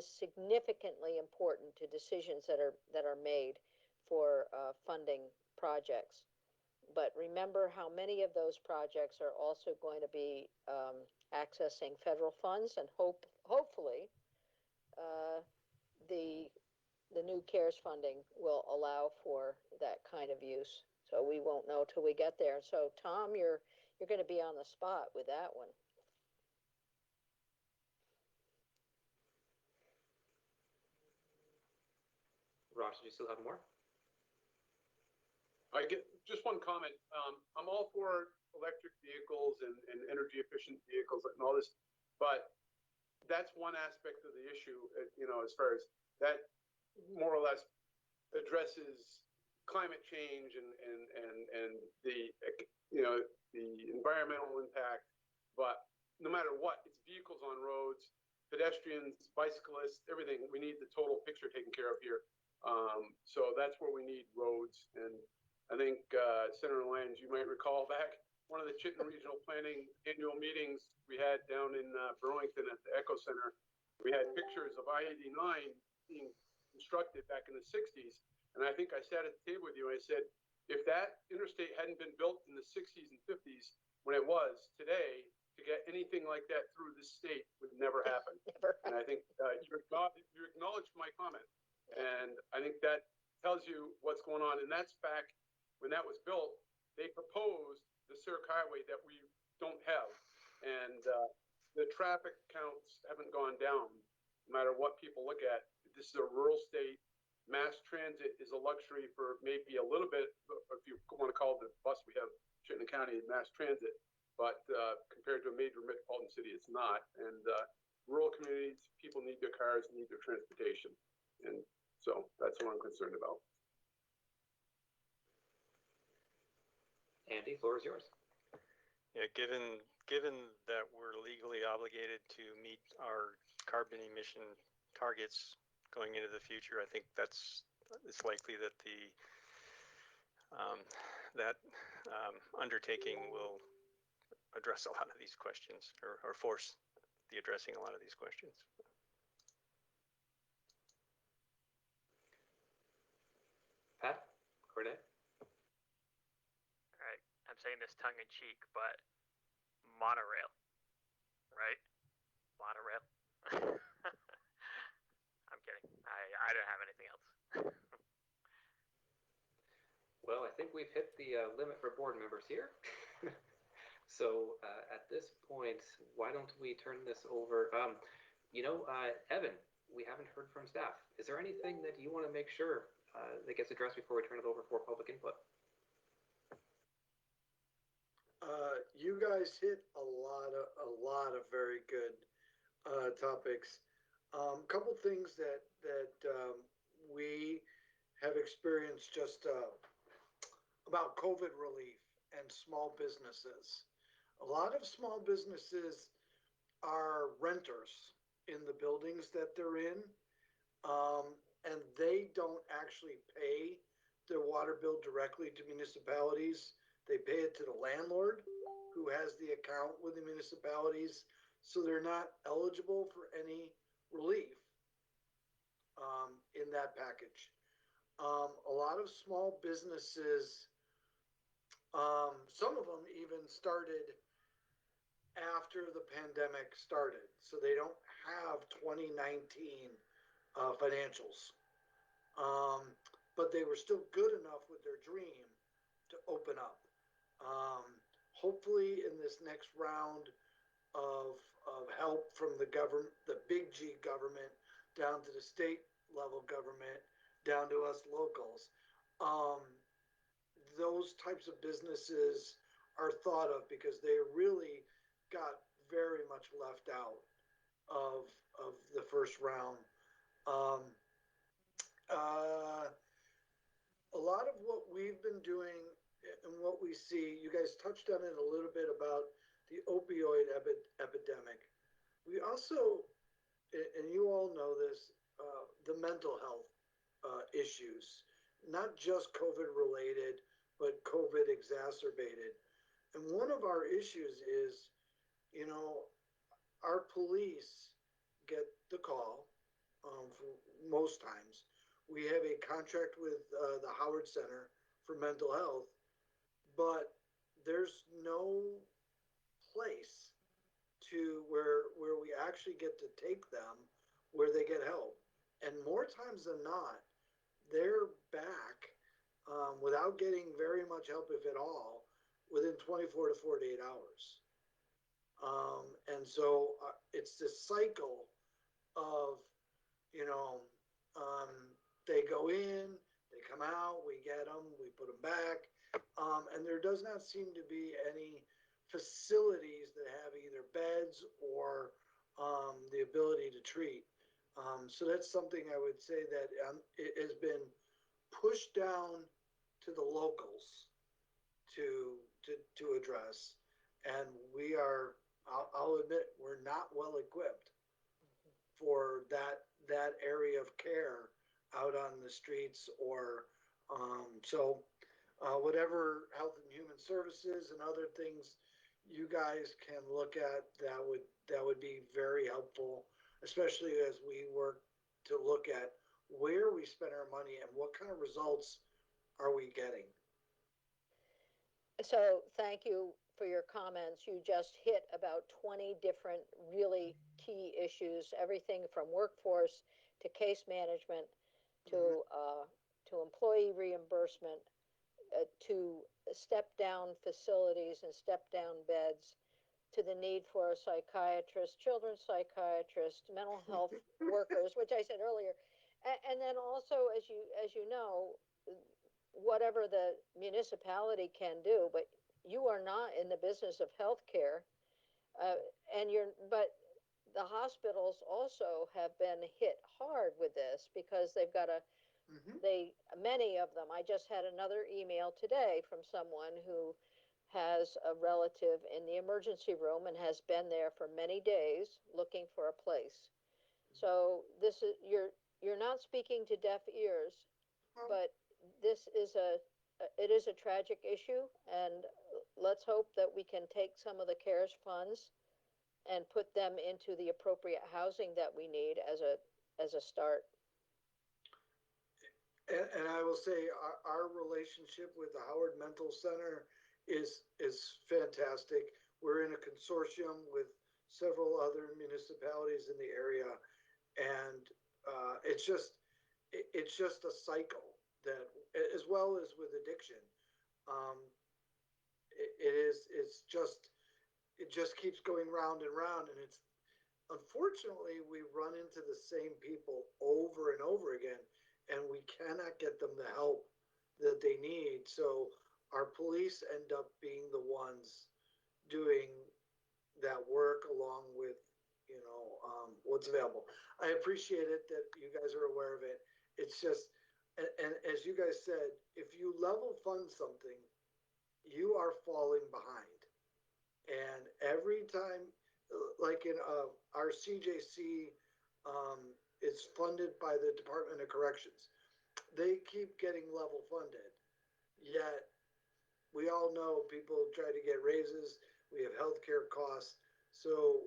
significantly important to decisions that are made for funding projects. But remember how many of those projects are also going to be accessing federal funds, and hopefully the new CARES funding will allow for that kind of use. So we won't know till we get there. So Tom, you're going to be on the spot with that one. Ross, do you still have more? I get just one comment. I'm all for electric vehicles and energy efficient vehicles and all this, but that's one aspect of the issue, as far as that more or less addresses climate change and the, the environmental impact. But no matter what, it's vehicles on roads, pedestrians, bicyclists, everything. We need the total picture taken care of here. So that's where we need roads. And I think, Senator Lyons, you might recall back one of the Chittenden Regional Planning annual meetings we had down in Burlington at the Echo Center. We had pictures of I-89 being constructed back in the 60s. And I think I sat at the table with you and I said, if that interstate hadn't been built in the 60s and 50s when it was today, to get anything like that through this state would never happen. Never. And I think you acknowledged my comment. And I think that tells you what's going on. And that's back when that was built, they proposed the Cirque Highway that we don't have. And the traffic counts haven't gone down, no matter what people look at. This is a rural state. Mass transit is a luxury for maybe a little bit, if you want to call the bus we have Chittenden County mass transit. But compared to a major metropolitan city, it's not. And rural communities, people need their cars, need their transportation. And so that's what I'm concerned about. Andy, floor is yours. Yeah, given that we're legally obligated to meet our carbon emission targets going into the future, I think it's likely that the undertaking will address a lot of these questions, or force the addressing a lot of these questions. Pat, Corday? All right, I'm saying this tongue in cheek, but monorail, right? Monorail. I'm kidding. I don't have anything else. Well, I think we've hit the limit for board members here. So at this point, why don't we turn this over? Evan, we haven't heard from staff. Is there anything that you want to make sure that gets addressed before we turn it over for public input? You guys hit a lot of very good topics. Couple things that we have experienced just about COVID relief and small businesses. A lot of small businesses are renters in the buildings that they're in, and they don't actually pay their water bill directly to municipalities. They pay it to the landlord who has the account with the municipalities, so they're not eligible for any relief in that package. A lot of small businesses, some of them even started after the pandemic started, so they don't have 2019 financials. But they were still good enough with their dream to open up. Hopefully in this next round of help from the government, the big G government, down to the state level government, down to us locals, those types of businesses are thought of, because they really got very much left out of the first round. A lot of what we've been doing and what we see, you guys touched on it a little bit about the opioid epidemic. We also, and you all know this, the mental health issues, not just COVID related, but COVID exacerbated. And one of our issues is, our police get the call for most times. We have a contract with the Howard Center for Mental Health, but there's no place to where we actually get to take them where they get help. And more times than not, they're back without getting very much help, if at all, within 24 to 48 hours. And so it's this cycle of, they go in, they come out, we get them, we put them back. And there does not seem to be any facilities that have either beds or the ability to treat. So that's something I would say that it has been pushed down to the locals to address. And we are, I'll admit, we're not well equipped for that area of care out on the streets or, whatever Health and Human Services and other things you guys can look at, that would be very helpful, especially as we work to look at where we spend our money and what kind of results are we getting. So thank you for your comments. You just hit about 20 different really key issues, everything from workforce to case management to employee reimbursement, to step down facilities and step down beds, to the need for a psychiatrist, children's psychiatrist, mental health workers, which I said earlier, and then also, as you know, whatever the municipality can do, but you are not in the business of healthcare, but the hospitals also have been hit hard with this because they've got many of them. I just had another email today from someone who has a relative in the emergency room and has been there for many days looking for a place. So this is, you're not speaking to deaf ears, but this is it is a tragic issue, and let's hope that we can take some of the CARES funds and put them into the appropriate housing that we need as a start. And I will say our relationship with the Howard Mental Center is fantastic. We're in a consortium with several other municipalities in the area, and it's just a cycle that, as well as with addiction, it just keeps going round and round, and it's unfortunately we run into the same people over and over again, and we cannot get them the help that they need. So our police end up being the ones doing that work along with, what's available. I appreciate it that you guys are aware of it. It's just, and as you guys said, if you level fund something, you are falling behind. And every time, like in our CJC, is funded by the Department of Corrections. They keep getting level funded, yet we all know people try to get raises. We have healthcare costs. So,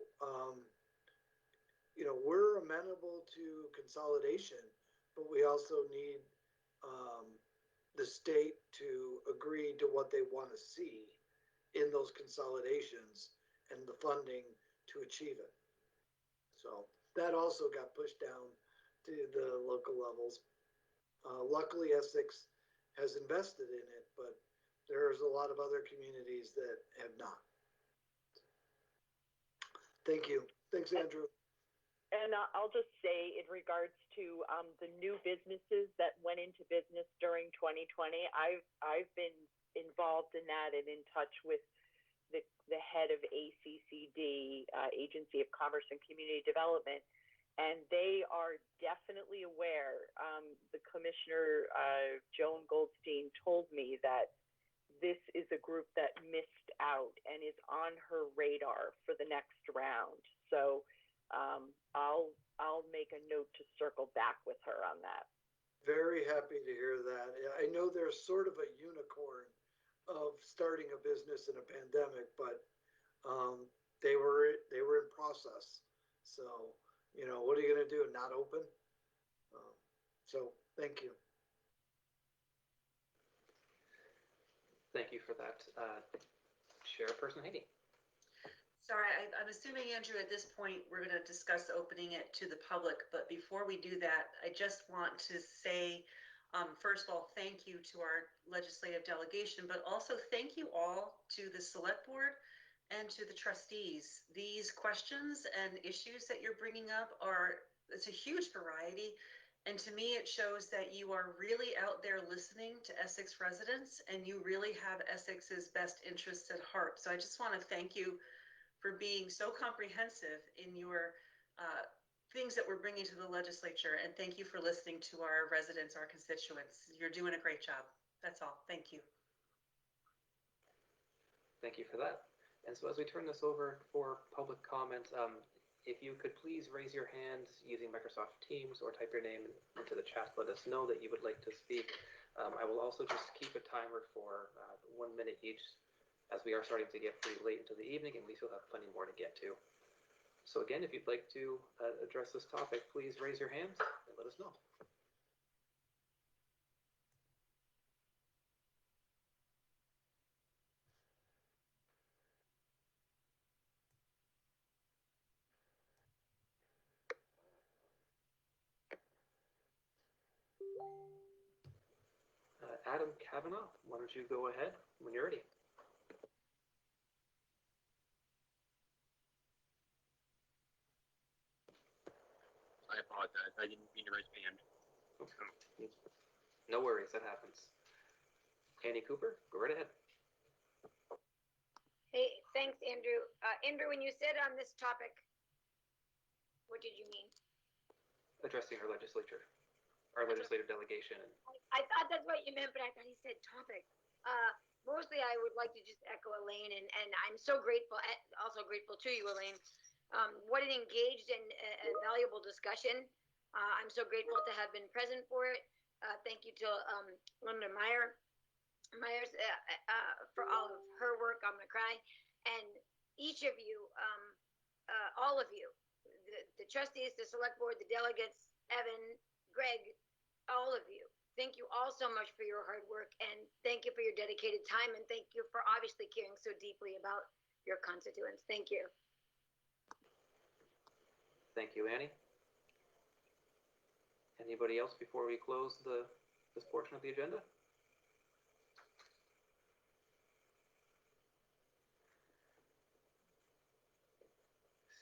we're amenable to consolidation, but we also need the state to agree to what they want to see in those consolidations and the funding to achieve it. So that also got pushed down to the local levels. Luckily, Essex has invested in it, but there's a lot of other communities that have not. Thank you. Thanks, Andrew. And I'll just say, in regards to the new businesses that went into business during 2020, I've been involved in that and in touch with the head of ACCD, Agency of Commerce and Community Development, and they are definitely aware. The Commissioner, Joan Goldstein, told me that this is a group that missed out and is on her radar for the next round. So I'll make a note to circle back with her on that. Very happy to hear that. I know there's sort of a unicorn of starting a business in a pandemic, but they were in process. So, what are you going to do? Not open? So thank you. Thank you for that, Chairperson Haney. Sorry, I'm assuming, Andrew, at this point, we're going to discuss opening it to the public. But before we do that, I just want to say, first of all, thank you to our legislative delegation, but also thank you all to the select board and to the trustees. These questions and issues that you're bringing up it's a huge variety. And to me, it shows that you are really out there listening to Essex residents, and you really have Essex's best interests at heart. So I just want to thank you for being so comprehensive in your things that we're bringing to the legislature. And thank you for listening to our residents, our constituents. You're doing a great job. That's all. Thank you. Thank you for that. And so as we turn this over for public comment, if you could please raise your hand using Microsoft Teams or type your name into the chat, let us know that you would like to speak. I will also just keep a timer for 1 minute each, as we are starting to get pretty late into the evening and we still have plenty more to get to. So again, if you'd like to address this topic, please raise your hands and let us know. Adam Kavanaugh, why don't you go ahead when you're ready? I apologize. I didn't mean to raise my hand. No worries, that happens. Annie Cooper, go right ahead. Hey, thanks, Andrew. Andrew, when you said on this topic, what did you mean? Addressing our legislature, our legislative delegation. I thought that's what you meant, but I thought he said topic. Mostly, I would like to just echo Elaine, and I'm so grateful, also grateful to you, Elaine. What an engaged and valuable discussion. I'm so grateful to have been present for it. Thank you to Linda Myers for all of her work. I'm gonna cry. And each of you, all of you, the trustees, the select board, the delegates, Evan, Greg, all of you. Thank you all so much for your hard work, and thank you for your dedicated time, and thank you for obviously caring so deeply about your constituents. Thank you. Thank you, Annie. Anybody else before we close this portion of the agenda?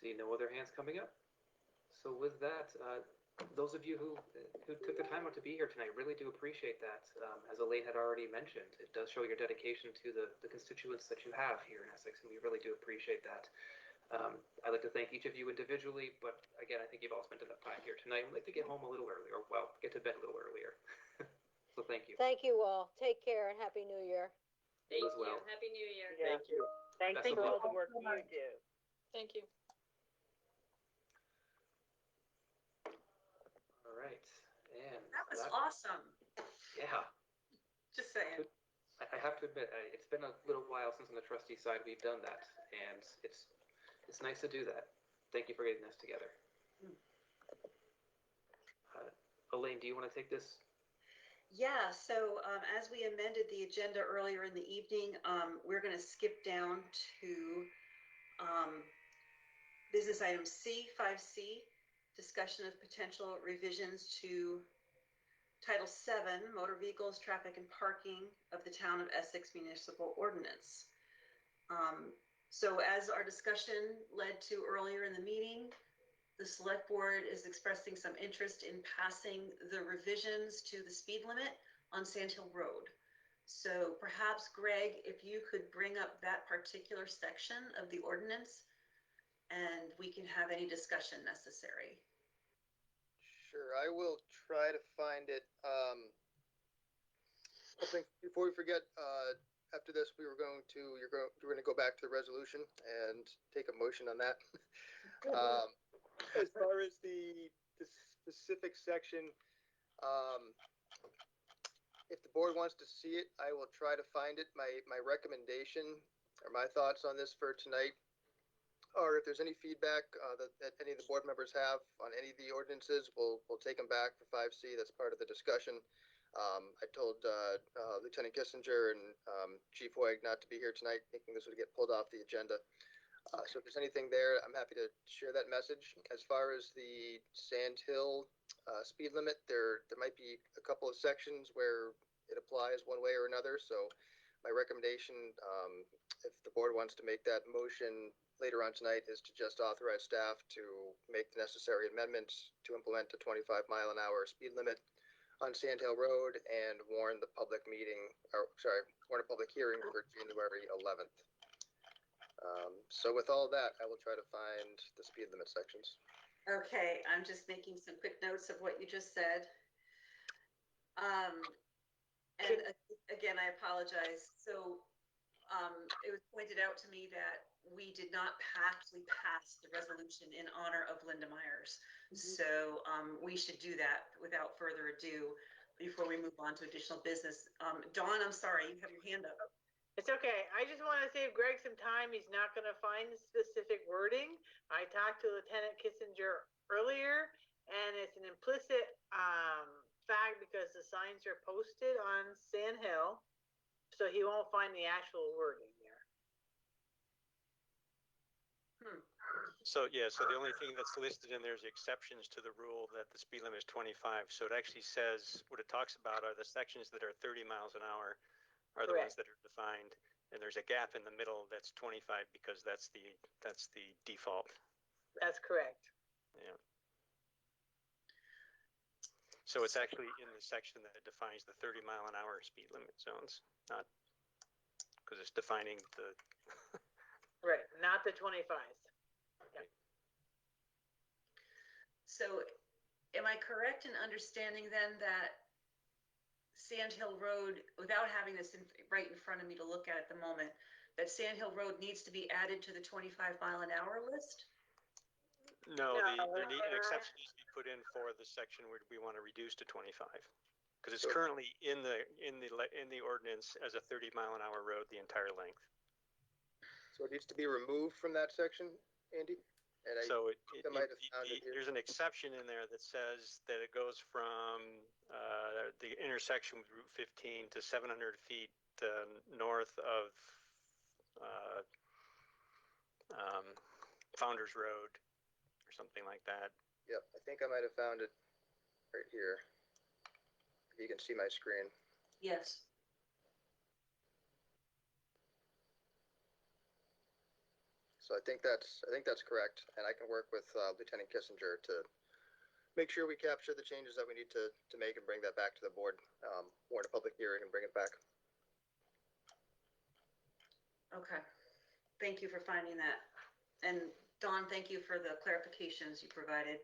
See no other hands coming up. So with that, those of you who took the time out to be here tonight, really do appreciate that. As Elaine had already mentioned, it does show your dedication to the constituents that you have here in Essex, and we really do appreciate that. I'd like to thank each of you individually, but again, I think you've all spent enough time here tonight. I'd like to get home a little earlier, well, get to bed a little earlier. So thank you. Thank you all. Take care and Happy New Year. Thank as well. you. Happy New Year. Yeah. Thank you. Thanks Best for of all luck. the work you do. Thank you. All right, and That was awesome. Yeah. Just saying. I have to admit, it's been a little while since on the trustee side we've done that, and it's nice to do that. Thank you for getting this together. Elaine, do you want to take this? Yeah, so as we amended the agenda earlier in the evening, we're going to skip down to business item C, 5C, discussion of potential revisions to Title 7, Motor Vehicles, Traffic and Parking of the Town of Essex Municipal Ordinance. So as our discussion led to earlier in the meeting, the select board is expressing some interest in passing the revisions to the speed limit on Sand Hill Road. So perhaps, Greg, if you could bring up that particular section of the ordinance and we can have any discussion necessary. Sure, I will try to find it. I think before we forget, after this, you're going to go back to the resolution and take a motion on that. As far as the specific section, if the board wants to see it, I will try to find it. My recommendation or my thoughts on this for tonight, or if there's any feedback that any of the board members have on any of the ordinances, we'll take them back for 5C. That's part of the discussion. I told Lieutenant Kissinger and Chief Hoig not to be here tonight, thinking this would get pulled off the agenda. So if there's anything there, I'm happy to share that message. As far as the Sand Hill speed limit, there might be a couple of sections where it applies one way or another. So my recommendation, if the board wants to make that motion later on tonight, is to just authorize staff to make the necessary amendments to implement a 25-mile-an-hour speed limit on Sand Hill Road and warn a public hearing for January 11th. So with all that, I will try to find the speed limit sections. Okay, I'm just making some quick notes of what you just said. And again, I apologize. So, it was pointed out to me that we did not actually pass the resolution in honor of Linda Myers. So, we should do that without further ado before we move on to additional business. Dawn, I'm sorry, you have your hand up. It's okay. I just want to save Greg some time. He's not going to find the specific wording. I talked to Lieutenant Kissinger earlier, and it's an implicit fact because the signs are posted on Sand Hill, so he won't find the actual wording there. So, yeah, so the only thing that's listed in there is the exceptions to the rule that the speed limit is 25. So it actually says, what it talks about are the sections that are 30 miles an hour are the ones that are defined. And there's a gap in the middle that's 25 because that's the default. That's correct. Yeah. So it's actually in the section that defines the 30-mile-an-hour speed limit zones, not because it's defining the. Right, not the 25s. Okay. So, am I correct in understanding then that Sand Hill Road, without having this right in front of me to look at the moment, that Sand Hill Road needs to be added to the 25-mile-an-hour list? No, an exception needs to be put in for the section where we want to reduce to 25, because it's currently in the ordinance as a 30-mile-an-hour road the entire length. So it needs to be removed from that section, Andy? And there's an exception in there that says that it goes from the intersection with Route 15 to 700 feet north of Founders Road or something like that. Yep, I think I might have found it right here. If you can see my screen. Yes. So I think that's correct, and I can work with Lieutenant Kissinger to make sure we capture the changes that we need to make and bring that back to the board, warn a public hearing and bring it back. Okay. Thank you for finding that. And Dawn, thank you for the clarifications you provided.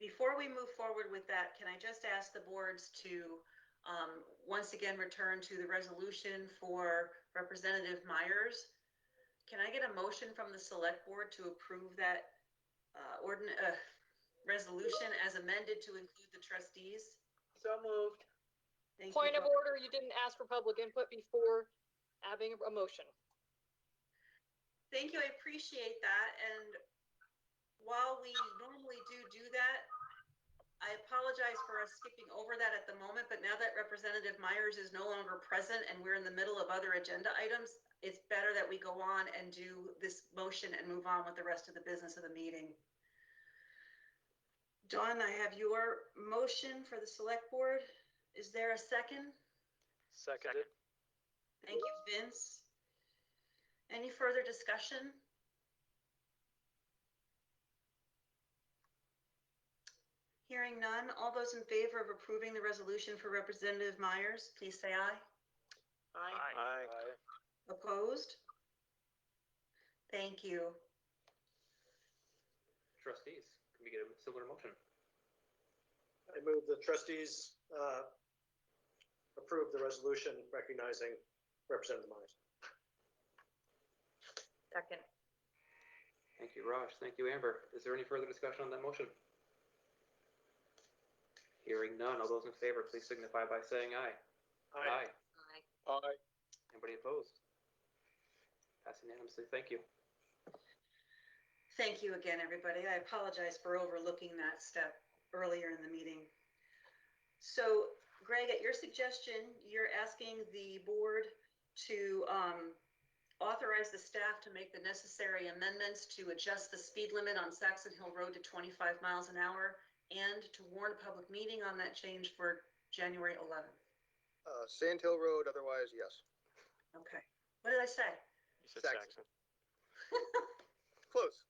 Before we move forward with that, can I just ask the boards to once again return to the resolution for Representative Myers? Can I get a motion from the select board to approve that resolution as amended to include the trustees? So moved. Point of order, you didn't ask for public input before having a motion. Thank you, I appreciate that. And while we normally do that, I apologize for us skipping over that at the moment, but now that Representative Myers is no longer present and we're in the middle of other agenda items, it's better that we go on and do this motion and move on with the rest of the business of the meeting. Dawn, I have your motion for the select board. Is there a second? Seconded. Thank you, Vince. Any further discussion? Hearing none, all those in favor of approving the resolution for Representative Myers, please say aye. Aye. Aye. Opposed? Thank you. Trustees, can we get a similar motion? I move the trustees approve the resolution recognizing Representative Myers. Second. Thank you, Raj. Thank you, Amber. Is there any further discussion on that motion? Hearing none, all those in favor, please signify by saying aye. Aye. Aye. Anybody opposed? Passed unanimously. Thank you. Thank you again, everybody. I apologize for overlooking that step earlier in the meeting. So, Greg, at your suggestion, you're asking the board to authorize the staff to make the necessary amendments to adjust the speed limit on Saxon Hill Road to 25 miles an hour and to warn a public meeting on that change for January 11th. Sand Hill Road, otherwise, yes. Okay. What did I say? You said Saxon. Close.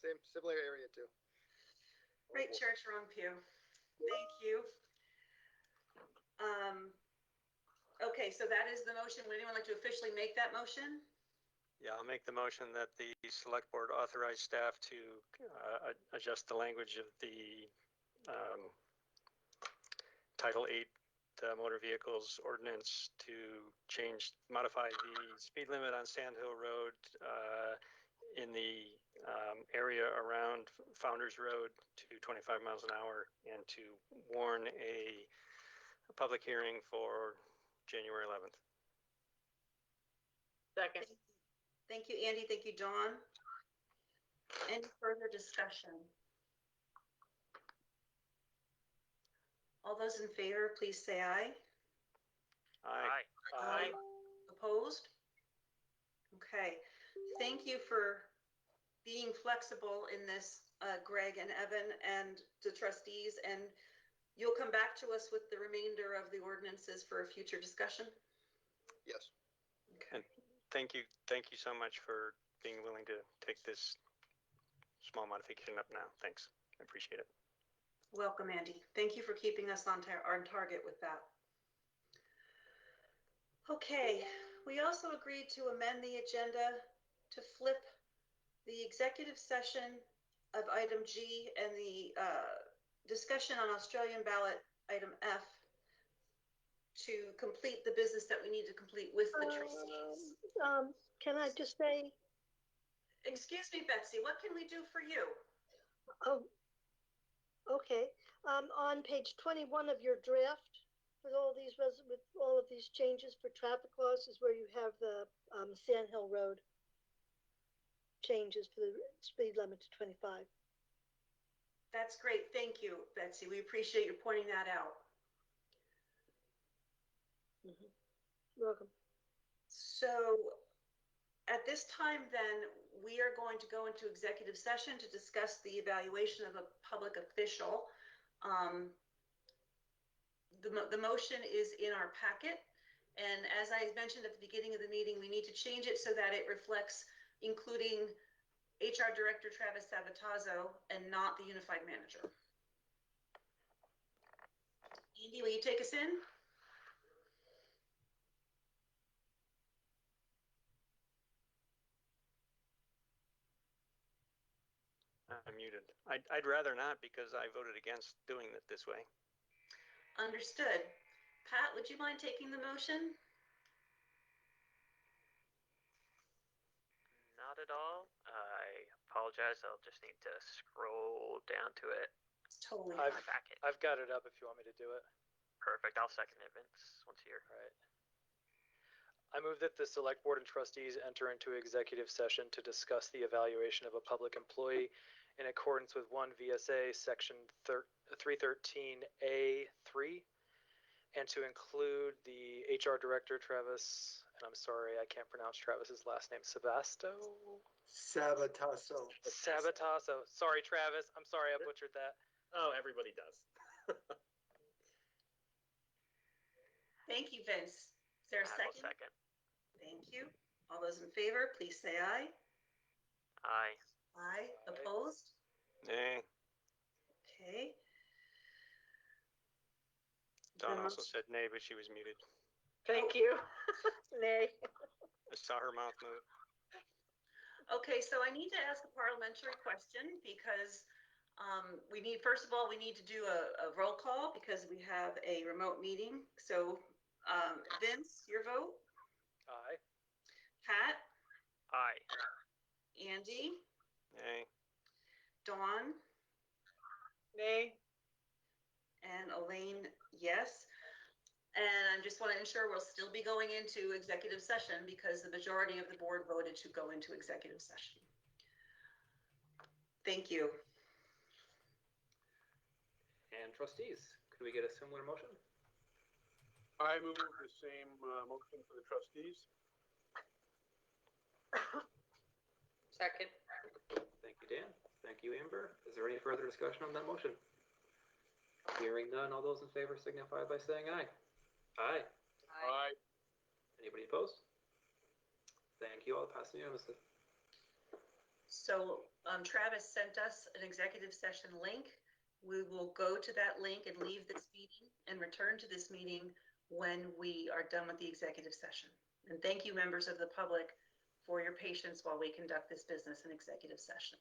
Same, similar area too. Right church, wrong pew. Thank you. Okay, so that is the motion. Would anyone like to officially make that motion? Yeah, I'll make the motion that the select board authorize staff to adjust the language of the Title 8 motor vehicles ordinance to modify the speed limit on Sand Hill Road in the area around Founders Road to 25 miles an hour, and to warn a public hearing for January 11th. Second. Thank you, Andy. Thank you, Dawn. Any further discussion? All those in favor, please say aye. Aye. Aye. Opposed? Okay. Thank you for being flexible in this, Greg and Evan and the trustees, and you'll come back to us with the remainder of the ordinances for a future discussion? Yes. And thank you so much for being willing to take this small modification up now. Thanks. I appreciate it. Welcome, Andy. Thank you for keeping us on target with that. Okay, we also agreed to amend the agenda to flip the executive session of item G and the discussion on Australian ballot item F to complete the business that we need to complete with the trustees. Can I just say? Excuse me, Betsy, what can we do for you? Oh, okay. On page 21 of your draft, with all of these changes for traffic laws, is where you have the Sand Hill Road changes for the speed limit to 25. That's great. Thank you, Betsy. We appreciate you pointing that out. Mm-hmm. You're welcome. So at this time, then, we are going to go into executive session to discuss the evaluation of a public official. The motion is in our packet. And as I mentioned at the beginning of the meeting, we need to change it so that it reflects including HR Director Travis Sabatazzo and not the Unified Manager. Andy, will you take us in? I'm muted. I'd rather not, because I voted against doing it this way. Understood. Pat, would you mind taking the motion? Not at all. I apologize. I'll just need to scroll down to it. It's totally I've, my packet. I've got it up if you want me to do it. Perfect. I'll second it, Vince, once you're. All right. I move that the Select Board and Trustees enter into executive session to discuss the evaluation of a public employee in accordance with 1 VSA Section 313A3, and to include the HR Director, Travis, and I'm sorry, I can't pronounce Travis's last name, Sabatazzo? Sabatazzo. Sabatazzo. Sorry, Travis. I'm sorry I butchered that. Oh, everybody does. Thank you, Vince. Is there a I will second? second. Thank you. All those in favor, please say aye. Aye. Aye. Opposed? Nay. Okay. Dawn also said nay, but she was muted. Thank you. Nay. I saw her mouth move. Okay, so I need to ask a parliamentary question because first of all, we need to do a roll call because we have a remote meeting. So Vince, your vote? Aye. Pat? Aye. Andy? Nay. Dawn? Nay. And Elaine, yes. And I just want to ensure we'll still be going into executive session because the majority of the board voted to go into executive session. Thank you. And trustees, could we get a similar motion? I move the same motion for the trustees. Second. Thank you, Dan. Thank you, Amber. Is there any further discussion on that motion? Hearing none, all those in favor signify by saying aye. Aye. Aye. Anybody opposed? Thank you all. Pass unanimously. So Travis sent us an executive session link. We will go to that link and leave this meeting and return to this meeting when we are done with the executive session. And thank you, members of the public, for your patience while we conduct this business in executive session.